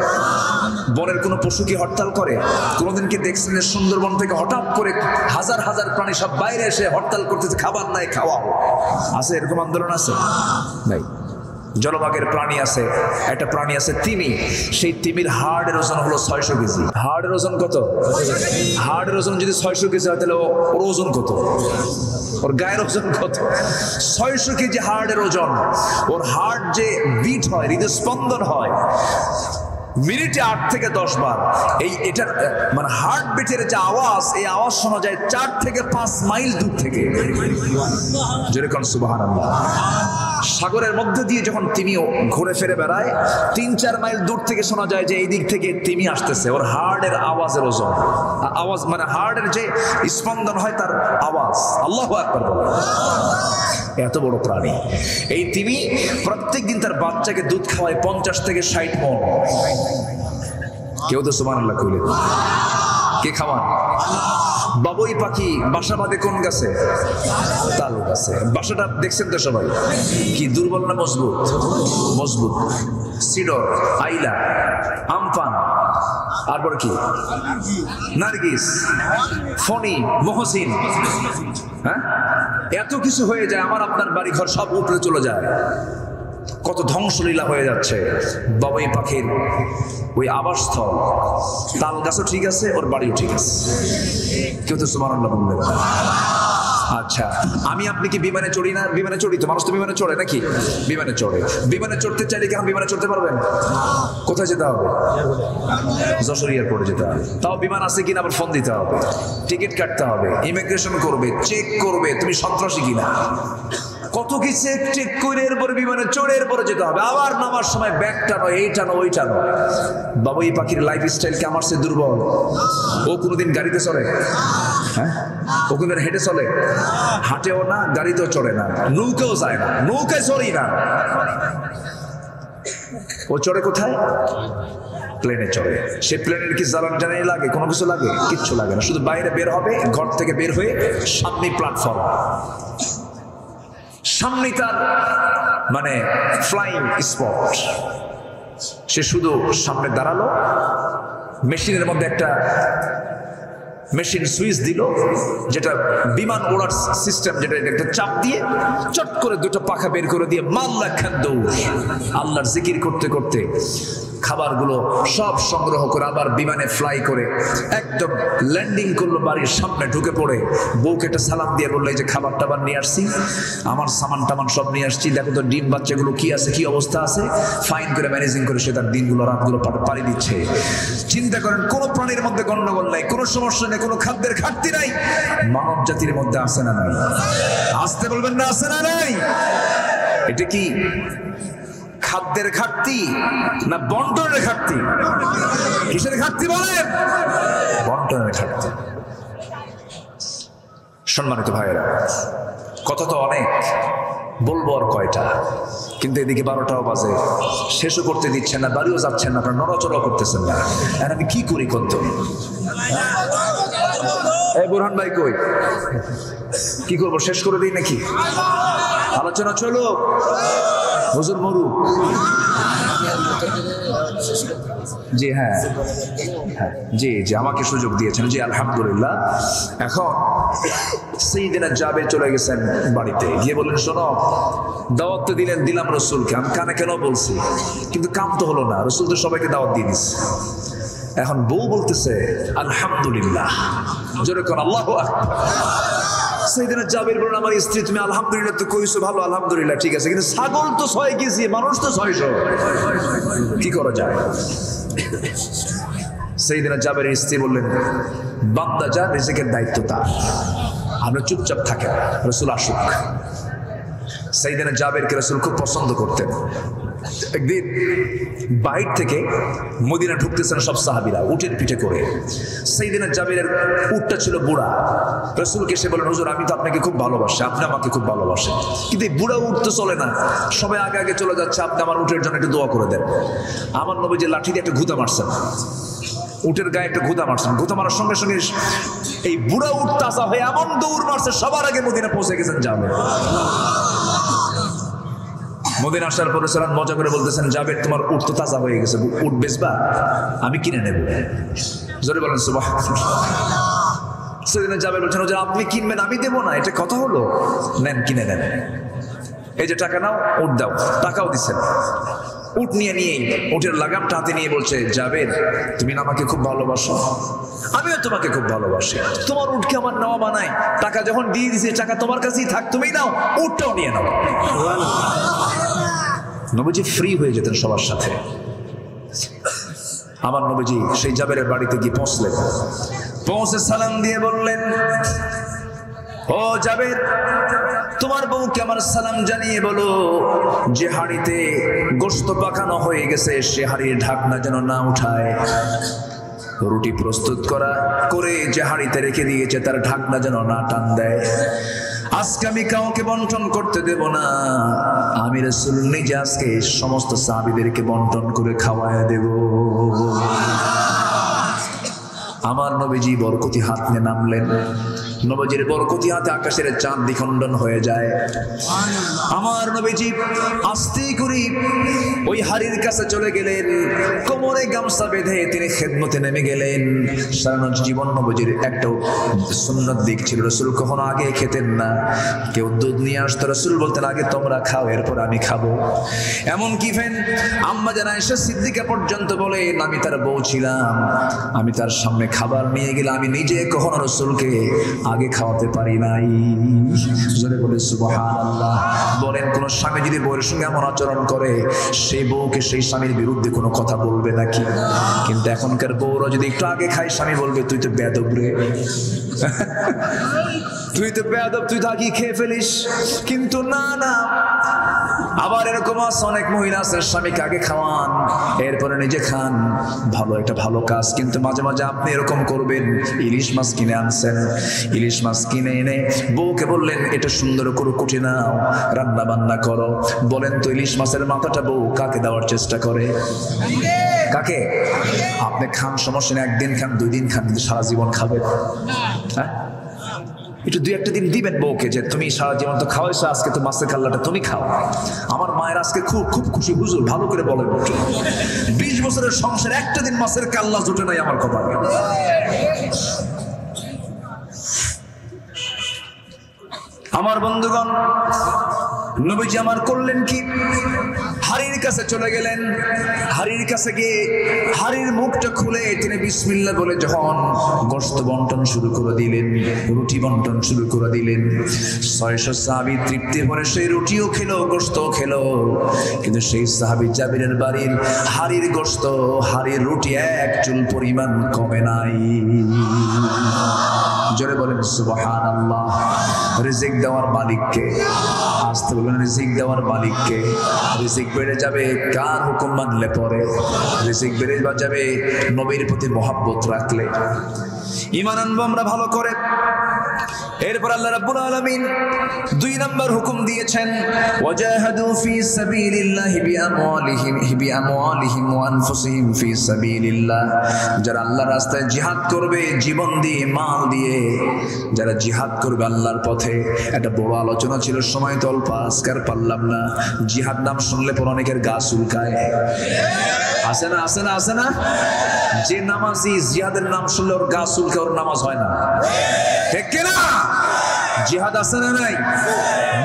বনের কোন পশু কি হরতাল করে? কোনদিন কি দেখছেন সুন্দরবন থেকে হঠাৎ করে হাজার হাজার প্রাণী সব বাইরে এসে হরতাল করতেছে, খাবার নাই খাওয়াও? আছে এরকম আন্দোলন? আছে নাই? জলভাগের প্রাণী আছে, একটা প্রাণী আছে তিমি, সেই তিমির হাড়ের ওজন হলো 600 কেজি। হাড়ের ওজন কত? হাড়ের ওজন যদি 600 কেজি হয় তাহলে ওর ওজন কত? ওর গায়ের ওজন কত? 600 কেজি হাড়ের ওজন। ওর হার্ট যে বিট হয়, হৃদস্পন্দন হয় মিনিটে 8 থেকে 10 বার। এটার মানে হার্ট বিটের যে আওয়াজ, এই আওয়াজ শোনা যায় 4 থেকে 5 মাইল দূর থেকে। যেরকম সুবহানাল্লাহ। সাগরের মধ্যে দিয়ে যখন তিমিও ঘুরে ফিরে বেড়ায়, 3-4 মাইল দূর থেকে শোনা যায় যে এই দিক থেকে তিমি আসতেছে। ওর হার্টের আওয়াজের ওজন, আওয়াজ মানে হার্টের যে স্পন্দন হয় তার আওয়াজ। আল্লাহু আকবার বলেন। এত বড় প্রাণী এই তিমি। প্রত্যেক দিন তার বাচ্চাকে দুধ খাওয়ায় 50 থেকে 60 মণ। কেউ তো সুবহানাল্লাহ কইলেন। কে খাওয়ান? বাবুই পাখি বাসা বাঁধে কোন গাছে? তাল গাছে। বাসাটা দেখছেন তো সবাই, কি দুর্বল না মজবুত? মজবুত। সিডর, আইলা, আমফান, তারপর কি নার্গিস, ফণি, মহসিন, হ্যাঁ এত কিছু হয়ে যায়। আমার আপনার বাড়ি ঘর সব উপরে চলে যায়। কত ধ্বংসলীলা হয়ে যাচ্ছে বাবুই পাখির ওই আবাসস্থল। তাল গাছও ঠিক আছে, ওর বাড়িও ঠিক আছে। কেউ তো সুবহানাল্লাহ বলবেন। আচ্ছা, আমি আপনি কি বিমানে চড়ি না? বিমানে চড়ি তো, মানুষ তো বিমানে চড়ে নাকি? বিমানে চড়ে। বিমানে চড়তে চাইলে কি এখন বিমানে চড়তে পারবেন? কোথায় যেতে হবে? যশোর এয়ারপোর্টে যেতে হবে। তাও বিমান আছে কিনা আবার ফোন দিতে হবে, টিকিট কাটতে হবে, ইমিগ্রেশন করবে, চেক করবে তুমি সন্ত্রাসী কিনা। কত কি চেক করে এরপরে বিমানে চড়ে এরপরে যেতে হবে। আবার নামার সময় ব্যাগ টানো, এই টানো, ওই টানো। বাবুই পাখির লাইফ স্টাইল কি আমার চেয়ে দুর্বল? ও কোনোদিন গাড়িতে চড়ে? হ্যাঁ, ও কোনোদিন হেঁটে চলে? হাঁটেও না, গাড়িতেও চড়ে না, নৌকাও যায় না, নৌকায় চড়েই না। ও চড়ে কোথায়? প্লেনে চড়ে। সে প্লেনের কি জ্বালানি লাগে? কোনো কিছু লাগে? কিচ্ছু লাগে না। শুধু বাইরে বের হবে, ঘর থেকে বের হয়ে সামনে প্ল্যাটফর্ম, সামনে তার মানে ফ্লাইং স্পট। সে শুধু সামনে দাঁড়ালো, মেশিনের মধ্যে একটা মেশিন সুইচ দিল, যেটা বিমান ওড়ার সিস্টেম, যেটা একটা চাপ দিয়ে চট করে দুটো পাখা বের করে দিয়ে মাল্লা খান দৌড়। আল্লাহর জিকির করতে করতে খাবারগুলো সব সংগ্রহ করে আবার বিমানে ফ্লাই করে একদম ল্যান্ডিং করলো বাড়ির সামনে। ঢুকে পড়ে বউকে একটা সালাম দিয়ে বললো, এই যে খাবার টাবার নিয়ে আসছি, আমার সামান টামান সব নিয়ে আসছি, দেখো তো ডিম বাচ্চাগুলো কি আছে, কি অবস্থা আছে। ফাইন করে ম্যানেজিং করে সে তার দিনগুলো রাতগুলো পাড়ি দিচ্ছে। চিন্তা করেন, কোনো প্রাণীর মধ্যে গন্ডগোল নাই, কোনো সমস্যা নেই, কোনো খাদ্যের ঘাটতি নাই। মানব জাতির মধ্যে আছে না নাই? আসতে বলবেন না, আছে না নাই? এটা কি খাদ্যের ঘাটতি না বন্টনের ঘাটতি? কিসের ঘাটতি বলেন? বন্টনের ঘাটতি। সম্মানিত ভাইয়েরা, কথা তো অনেক, বলবো আর কয়টা, কিন্তু এদিকে 12টাও বাজে, শেষও করতে দিচ্ছেন না, বাড়িও যাচ্ছেন না, আপনার নড়াচড়াও করতেছেন না। আর আমি কি করি কত? এই বুরহান ভাই কই? কি করবো, শেষ করে দিই নাকি? আলোচনা চলো, হুজুর মরুক। জি হ্যাঁ, জি জি, আমাকে সুযোগ দিয়েছেন, জি আলহামদুলিল্লাহ। এখন সাইয়েদনা জাবের চলে গেছেন বাড়িতে, গিয়ে বললেন, শোনো, দাওয়াত তো দিলাম রসুলকে, আমি কানে কেন বলছি, কিন্তু কাম তো হলো না, রসুল তো সবাইকে দাওয়াত দিয়ে দিচ্ছে। এখন বউ বলতেছে আলহামদুলিল্লাহ, জোরে কোন আল্লাহু আকবার। সাইয়েদনা জাবের বলেন, আমার স্ত্রী, তুমি আলহামদুলিল্লাহ তো কইছো, ভালো, আলহামদুলিল্লাহ ঠিক আছে, কিন্তু ছাগল তো 6 কেজি, মানুষ তো 600, কি করা যায়? সাইয়েদনা জাবেরের স্ত্রী বললেন, বান্দা যা, রিজিকের দায়িত্ব তার, আমরা চুপচাপ থাকেন, রাসূল আসুক। সাইয়েদনা জাবেরকে রাসূল খুব পছন্দ করতেন। একদিন বাইর থেকে মদিনা ঢুকতেছেন সব সাহাবীরা উটের পিঠে করে। সাইয়েদনা জাবেরের উটটা ছিল বুড়া। রাসূলকে এসে বলেন, হুজুর, আমি তো আপনাকে খুব ভালোবাসি, আপনি আমাকে খুব ভালোবাসেন, কিন্তু এই বুড়া উট তো চলে না, সবাই আগে আগে চলে যাচ্ছে, আপনি আমার উটের জন্য একটু দোয়া করে দেন। আমার নবী যে লাঠি দিয়ে একটা ঘুতা মারছেন, উটের গায়ে একটা ঘুতা মারছেন, ঘুতা মারার সঙ্গে সঙ্গে এই বুড়া উট তাজা হয়ে এমন দৌড় মারছে, সবার আগে মদিনা পৌঁছে গেছেন জাবের। মদিনা আসার পরে সালাম মজা করে বলতেছেন, জাবের, তোমার উট তো তাজা হয়ে গেছে, উট বেচবা? আমি কিনে নেব। জোরে বলেন সুবহানাল্লাহ। সেদিন জাবের বলছেন, আপনি কিনবেন, আমি দেবো না, এটা কথা হলো? নেন, কিনে নেন। এই যে টাকা নাও, উট দাও, টাকাও দিচ্ছেন। উট নিয়েই উটের লাগামটা হাতে নিয়ে বলছে, জাবের তুমি না আমাকে খুব ভালোবাসো, আমিও তোমাকে খুব ভালোবাসি, তোমার উটকে আমার নেওয়া মানায়, টাকা যখন দিয়ে দিছে টাকা তোমার কাছেই থাক, তুমি নাও, উটটাও নিয়ে নাও। নবীজি ফ্রি হয়ে যেতেন সবার সাথে। আমার নবীজি সেই জাবেরের বাড়িতে গিয়ে পৌঁছলেন, পৌঁছে সালাম দিয়ে বললেন, ও জাবের, তোমার বউকে আমার সালাম জানিয়ে বলো যে হাঁড়িতে গোশত পাকানো হয়ে গেছে সে হাঁড়ির ঢাকনা যেন না উঠায়। রুটি প্রস্তুত করে যে হাঁড়িতে রেখে দিয়েছে তার ঢাকনা যেন না টান দেয়। আজকে আমি কাউকে বন্টন করতে দেব না, আমি রাসূল নিজে আজকে সমস্ত সাহাবীদেরকে বন্টন করে খাওয়ায় দেব। আমার নবীজি বরকতি হাত নিয়ে নামলেন। নবীজির বরকতি হাতে আকাশের চাঁদ দ্বিখণ্ডন হয়ে যায়। আমার নবীজি আস্তে করে ওই হাড়ির কাছে চলে গেলেন, কোমরে গামছা বেঁধে তিনি খেদমতে নেমে গেলেন। সারা জীবন নবীজির একটা সুন্নাত দিক ছিল, রাসূল কখনো আগে খেতেন না। কেউ দুধ নিয়ে আসতো, রাসূল বলতেন আগে তোমরা খাও এরপর আমি খাবো। এমন কি ফেন আম্মা জান আয়েশা সিদ্দিকা পর্যন্ত বলেন, আমি তার বউ ছিলাম, আমি তার সামনে খাবার নিয়ে গেলে আমি নিজে কখনো রাসূলকে আগে খাওয়াতে পারি নাই। জোরে বলে সুবহানাল্লাহ। বলেন কোন স্বামী যদি বউয়ের সঙ্গে এমন আচরণ করে, সেই বউকে সেই স্বামীর বিরুদ্ধে কোনো কথা বলবে নাকি? কিন্তু এখনকার বউরা যদি একটু আগে খায়, স্বামী বলবে তুই তো বেয়াদব রে, তুই তো বেয়াদব, তুই তো আগে খেয়ে ফেলিস। কিন্তু না না, আবার এরকম আছে অনেক মহিলা আছে স্বামীকে আগে খাওয়ান এরপরে নিজে খান, ভালো একটা ভালো কাজ। কিন্তু মাঝে মাঝে আপনি এরকম করবেন, ইলিশ মাছ কিনে আনছেন, ইলিশ মাছ কিনে এনে বউকে বললেন এটা সুন্দর করে কুটে নাও, রান্না বান্না করো। বলেন তো ইলিশ মাছের মাথাটা বউ কাকে দেওয়ার চেষ্টা করে? কাকে? আপনি খান, সমস্যা নেই, একদিন খান, 2 দিন খান, কিন্তু সারা জীবন খাবেন? হ্যাঁ, একটু 2-1 দিন দিবেন বউকে যে তুমি সারা জীবন তো খাওয়াইছো, আজকে তো মাছের কাল্লাটা তুমি খাও। আমার মায়ের আজকে খুব খুব খুশি, হুজুর ভালো করে বলেন 20 বছরের সংসার একটা দিন মাছের কাল্লা জুটে নাই আমার কপালে। আমার বন্ধুগণ, নবীজি আমার করলেন কি, হাড়ির কাছে চলে গেলেন। হাড়ির কাছে গিয়ে হাড়ির মুখটা খুলে তিনি বিসমিল্লাহ বলে যখন গোশত বন্টন শুরু করে দিলেন, রুটি বন্টন শুরু করে দিলেন, 600 সাহাবী তৃপ্তি ভরে সেই রুটিও খেলো, গোশতও খেলো। কিন্তু সেই সাহাবী জাবিরের বাড়ির হাড়ির গোশত, হাড়ির রুটি এক চুল পরিমাণ কমে নাই। জোরে বলেন সুবহানাল্লাহ। রিজিক দেওয়ার মালিককে, আসতে বলবেন রিজিক দেওয়ার মালিককে। রিজিক বেড়ে যাবে কার হুকুম মানলে পরে, রিজিক বেড়ে যাবে নবীর প্রতি মহব্বত রাখলে। ঈমান আনবো আমরা ভালো করে। এরপর আল্লাহ রাব্বুল আলামিন 2 নম্বর হুকুম দিয়েছেন, ওয়াজাহাদু ফি সাবিলিল্লাহি বিআমওয়ালিহিম ওয়া আনফুসিহিম ফি সাবিলিল্লাহ। যারা আল্লাহর রাস্তায় জিহাদ করবে জীবন দিয়ে, মাল দিয়ে, যারা জিহাদ করবে আল্লাহর পথে। একটা বড় আলোচনা ছিল, সময় তো অল্প, আজকার পারলাম না। জিহাদ নাম শুনলে পর অনেকের গা চুলকায়, আছে না আছে না আছে না? যে নামাজি জিহাদের নাম শুনলে ওর গা চুলকায়, ওর নামাজ হয় না, ঠিক কি না? জিহাদ আছে না নাই?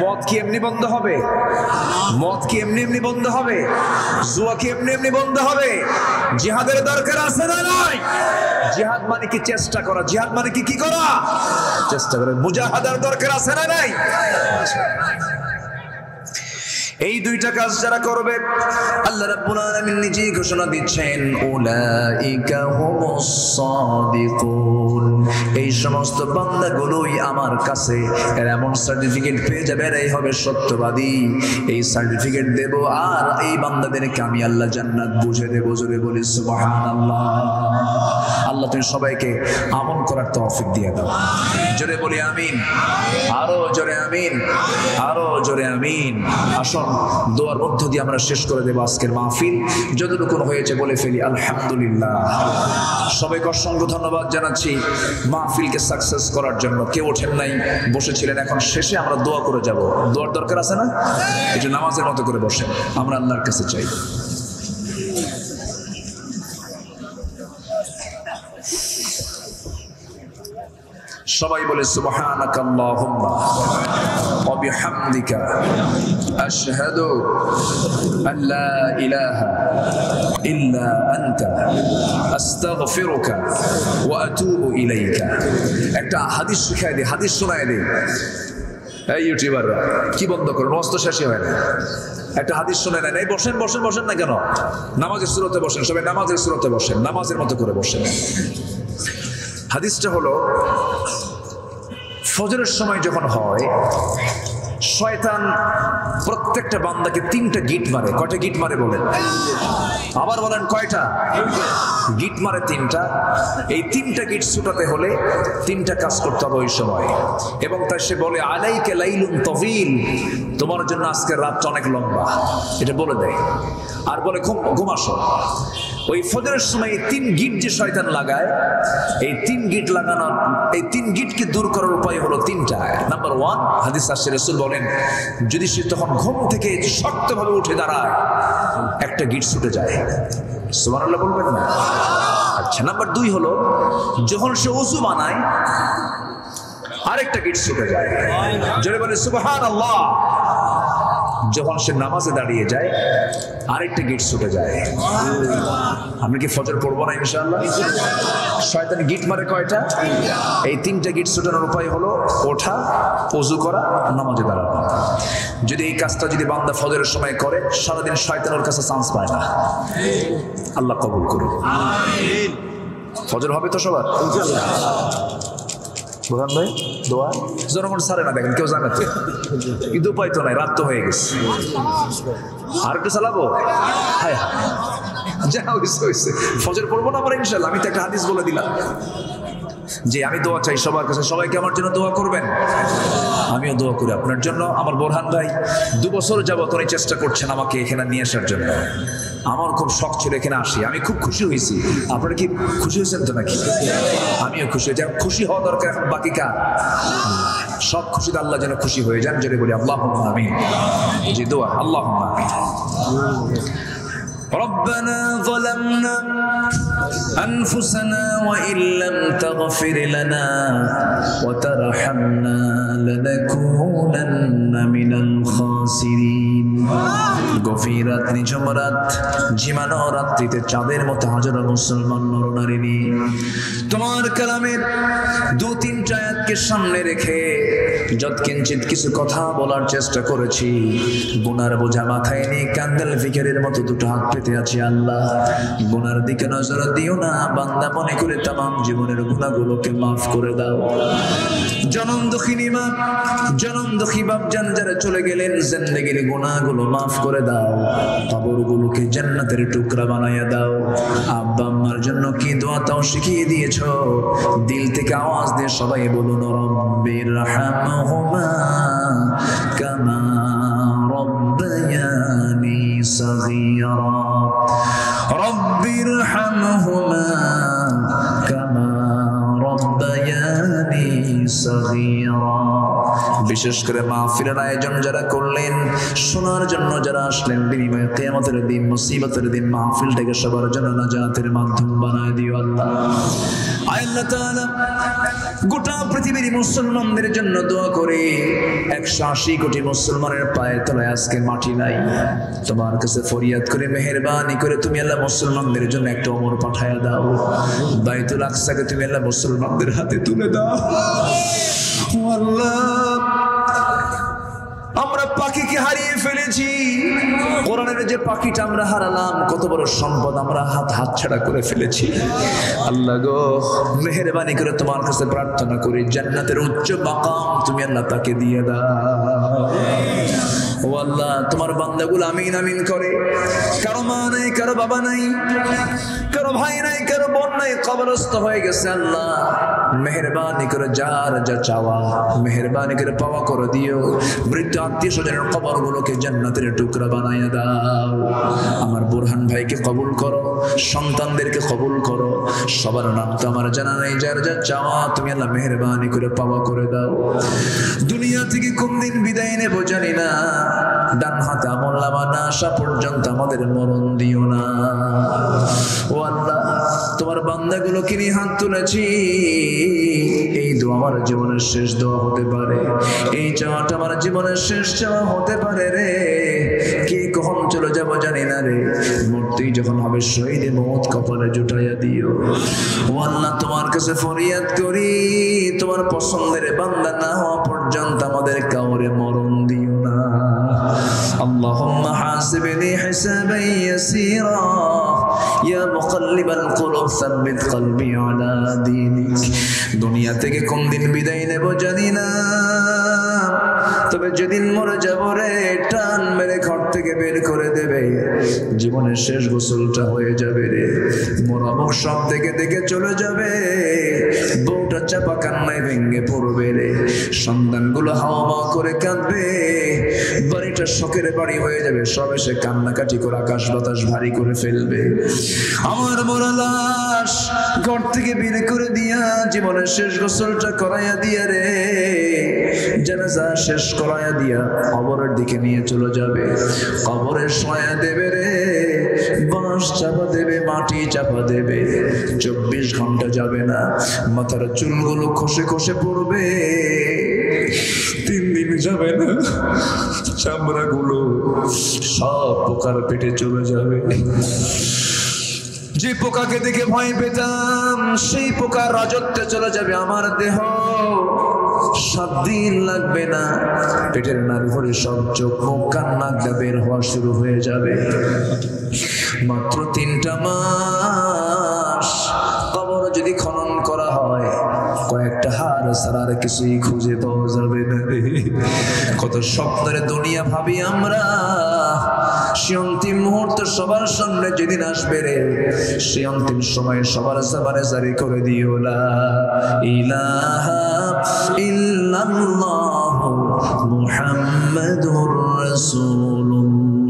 মদ কি এমনি বন্ধ হবে? মদ কি এমনি এমনি বন্ধ হবে? জুয়া কি এমনি এমনি বন্ধ হবে? জিহাদের দরকার আছে না নাই? জিহাদ মানে কি চেষ্টা করা, জিহাদ মানে কি করা? চেষ্টা করা। মুজাহাদার দরকার আছে না নাই? এই 2টা কাজ যারা করবে আল্লাহ রাব্বুল আলামিন নিজেই ঘোষণা দিচ্ছেন, উলাইকা হুমুস সাদিকুন। এই সমস্ত বান্দাগুলোই আমার কাছে এমন সার্টিফিকেট পেয়ে যাবে, এরাই হবে সত্যবাদী। এই সার্টিফিকেট দেব আর এই বান্দাদেরকে আমি আল্লাহ জান্নাত বুঝে দেব। জোরে বলি সুবহানাল্লাহ। আল্লাহ তুমি সবাইকে আমল করার তৌফিক দিয়ে দাও। জোরে বলি আমিন, আরো জোরে আমিন, আরো জোরে আমিন। আসুন দোয়ার মধ্য দিয়ে আমরা শেষ করে দেব আজকের মাহফিল। যতটুকু হয়েছে বলে ফেলি আলহামদুলিল্লাহ। সবাইকে অসংখ্য ধন্যবাদ জানাচ্ছি মাহফিলকে সাকসেস করার জন্য। কেউ ওঠেন নাই, বসেছিলেন। এখন শেষে আমরা দোয়া করে যাব। দোয়ার দরকার আছে না? একটু নামাজের মতো করে বসেন, আমরা আল্লাহর কাছে চাই। সবাই বলে সুবহানাকাল্লাহুম্মা ওয়া বিহামদিকা আশহাদু আন লা ইলাহা ইল্লা আনতা আস্তাগফিরুকা ওয়া আতুবু ইলাইকা। একটা হাদিস শিখায় দে, হাদিস শোনায় দে। এই ইউটিউবাররা কি বন্ধ করুন, অস্ত শেষই হয় না। একটা হাদিস শুনে নেন। এই বসেন বসেন বসেন না কেন? নামাজের সুরতে বসেন, সবাই নামাজের সুরতে বসেন, নামাজের মতো করে বসেন। হাদিসটা হলো, ফজরের সময় যখন হয়, শয়তান প্রত্যেকটা বান্দাকে 3টা গিট মারে। কয়টা গিট মারে বলেন? আবার বলেন কয়টা গিট মারে? 3টা। এই 3টা গিট ছুটাতে হলে 3টা কাজ করতে হবে ওই সময়। এবং তাই সে বলে আলাইকা লাইলুন তাওয়িল, তোমার জন্য আজকের রাতটা অনেক লম্বা, এটা বলে দেয়। আর বলে ঘুমাসো। ওই ফজরের সময় এই 3 গিট যে শয়তান লাগায়, এই 3 গিট লাগানোর, এই 3 গিটকে দূর করার উপায় হলো 3টা। নাম্বার 1, হাদিস আসছে, রাসূল বলেন যদি সে তখন ঘুম থেকে শক্তভাবে উঠে দাঁড়ায়, একটা গিট ছুটে যায়। সুবহানাল্লাহ বলবেন না? আচ্ছা। নাম্বার 2 হলো যখন সে ওযু বানায়, আরেকটা গিট ছুটে যায়। জোরে বলে সুবহানাল্লাহ। যখন সে নামাজে দাঁড়িয়ে যায়, আরেকটা গিট ছুটে যায়। আমরা কি ফজর পড়বো না ইনশাআল্লাহ? শয়তান গিট মারে কয়টা? এই 3টা গিট ছুটানোর উপায় হলো ওঠা, ওযু করা, নামাজে দাঁড়ানো। যদি এই কাজটা যদি বান্দা ফজরের সময় করে, সারাদিন শয়তানের কাছে চান্স পায় না। আল্লাহ কবুল করুন। ফজর হবে তো সবার বুরহান ভাই? দোয়া জনগণ সারে না, দেখেন কেউ জানে তো, কিন্তু উপায় তো নাই, রাত তো হয়ে গেছে। আর একটু চালাবো? হ্যাঁ, যা হয়েছে। ফজর পড়বো না আমরা ইনশাল্লাহ। আমি তো একটা হাদিস বলে দিলাম যে আমি দোয়া চাই সবার কাছে, সবাইকে আমার জন্য দোয়া করবেন। আমিও দোয়া করি আপনার জন্য। আমার বোরহান ভাই 2 বছর যাবত উনি চেষ্টা করছেন আমাকে এখানে নিয়ে আসার জন্য। আমার খুব শখ ছিল এখানে আসি, আমি খুব খুশি হয়েছি। আপনারা কি খুশি হয়েছেন তো নাকি? আমিও খুশি হয়েছি। খুশি হওয়া দরকার, এখন বাকি কার? সব খুশিতে আল্লাহ যেন খুশি হয়ে যান। যদি বলি আল্লাহুম্মা আমিন। জি দোয়া, আল্লাহুম্মা আমিন। ربنا ظلمنا أنفسنا وإن لم تغفر لنا وترحمنا لنكونن من الخاسرين। গভীর রাত, নিঝুম রাত, ঝিমানো রাত্রিতে চাঁদের মতো হাজারো মুসলমান নরনারী নিয়ে তোমার কালামের 2-3টা আয়াতকে সামনে রেখে যৎকিঞ্চিত কিছু কথা বলার চেষ্টা করেছি। গুনার বোঝা মাথায় নিয়ে কাঙ্গাল ভিখারির মতো 2টো হাত পেতে আছি। আল্লাহ, গুনার দিকে নজর দিও না, বান্দা মনে করে তামাম জীবনের গুনাহগুলোকে মাফ করে দাও। জনম দুঃখিনী মা, জনম দুঃখী বাপজান যারা চলে গেলেন, জিন্দেগির গুনাহগুলো মাফ করে দাও। কবরগুলোকে জান্নাতের টুকরা বানাইয়া দাও। আব্বা আম্মার জন্য কি দোয়া তাও শিখিয়ে দিয়েছো। দিল থেকে আওয়াজ দিয়ে সবাই বলুন রব্বির রহমহুমা কামা রব্বায়ানি সগীরা। রব্বির রহমহুমা কামা রব্বায়ানি সগীরা। বিশেষ করে মাহফিলের আয়োজন যারা করলেন, শোনার জন্য যারা আসলেন, বিনিময়ে কিয়ামতের দিন, মুসিবতের দিন মাহফিলটাকে সবার জন্য নাজাতের মাধ্যম বানায় দিও আল্লাহ। আল্লাহ তাআলা গোটা পৃথিবীর মুসলমানদের জন্য দোয়া করে 180 কোটি মুসলমানের পায়ের তলায় আজকে মাটি নাই। তোমার কাছে ফরিয়াদ করে মেহেরবানি করে তুমি আল্লাহ মুসলমানদের জন্য একটা ওমর পাঠায়া দাও। বাইতুল আকসাকে তুমি আল্লাহ মুসলমানদের হাতে তুলে দাও। আল্লাহ, আমরা পাখিকে হারিয়ে ফেলেছি। কোরআনের যে পাখিটা আমরা হারালাম, কত বড় সম্পদ আমরা হাতছাড়া করে ফেলেছি। আল্লাহ গো, মেহেরবানি করে তোমার কাছে প্রার্থনা করি, জান্নাতের উচ্চ মাকাম তুমি আল্লাহ তাকে দিয়ে দাও। ও আল্লাহ, তোমার বান্দাগুলো আমিন আমিন করে। কারো মা নাই, কারো বাবা নাই, কারো ভাই নাই, কারো বোন নাই, কবরস্থ হয়ে গেছে। আল্লাহ মেহেরবানি করে যার যা চাওয়া মেহেরবানি করে পাওয়া করে দিও। বৃদ্ধ আত্মীয় স্বজনের কবরগুলোকে জান্নাতের টুকরা বানাইয়া দাও। আমার বুরহান ভাইকে কবুল করো, সন্তানদেরকে কবুল করো। সবার নাম তো আমার জানা নেই, যার যা চাওয়া তুমি আল্লাহ মেহেরবানি করে পাওয়া করে দাও। দুনিয়া থেকে কোন দিন বিদায় নেব জানি না, ডান হাতে আমলনামা না আসা পর্যন্ত আমাদের মরণ দিও না। ও আল্লাহ, তোমার বান্দাগুলোকে নিয়ে হাত তুলেছি, এই দোয়া আমার জীবনের শেষ দোয়া হতে পারে, এই চাওয়াটা আমার জীবনের শেষ চাওয়া হতে পারে রে। কে কখন চলে যাব জানি না রে, মরতেই যখন হবে শহীদে মওত কপালে জুটাইয়া দিও। ও আল্লাহ, তোমার কাছে ফরিয়াদ করি, তোমার পছন্দের বান্দা না হওয়া পর্যন্ত আমাদের কাউরে মরণ দিও না। আল্লাহুম্মা হাসিবনি হিসাবান ইয়াসীরা ইয়া মুকাল্লিবাল কুলুব সাব্বিত কলবি আলা দীনিক। দুনিয়া থেকে কোন দিন বিদায় নেব জানি না, তবে যেদিন মরে যাব রে, টান মেরে ঘর থেকে বের করে দেবে, জীবনের শেষ গোসলটা হয়ে যাবে রে, মোরা মুখ সব দেখে দেখে চলে যাবে, বউটা চাপা কান্নায় ভেঙে পড়বে রে, সন্তানগুলো হাওয়া মাওয়া করে কাঁদবে, বাড়িটা শোকের বাড়ি হয়ে যাবে, সব এসে কান্নাকাটি করে আকাশ বাতাস ভারী করে ফেলবে। আমার মোরা লাশ ঘর থেকে বের করে দিয়া জীবনের শেষ গোসলটা করাইয়া দিয়া রে, জানাজা শেষ করাইয়া দিয়া কবরের দিকে নিয়ে চলে যাবে, কবরে শোয়া দেবে রে, বাঁশ চাপা দেবে, মাটি চাপা দেবে, 24 ঘন্টা যাবে না, মাথার চুলগুলো খসে খসে পড়বে, 3 দিন যাবে না, চামড়াগুলো সব পোকার পেটে চলে যাবে। যে পোকাকে দেখে ভয় পেতাম, সেই পোকার রাজত্বে চলে যাবে আমার দেহ। 7 দিন লাগবে না, পেটের নাড়ি ভরে সব চোখ মুখ কান নাক বের হওয়া শুরু হয়ে যাবে। মাত্র 3টা মাস কবর যদি খনন করা হয়, কয়েকটা হাড় ছাড়া আর কিছুই খুঁজে পাওয়া যাবে না রে। কত স্বপ্নের দুনিয়া ভাবি আমরা, সে অন্তিম মুহূর্ত সবার সামনে যেদিন আসবে রে, সে অন্তিম সময় সবার জবানে জারি করে দিও লা ইলাহা ইল্লাল্লাহু মুহাম্মাদুর রাসূলুল্লাহ।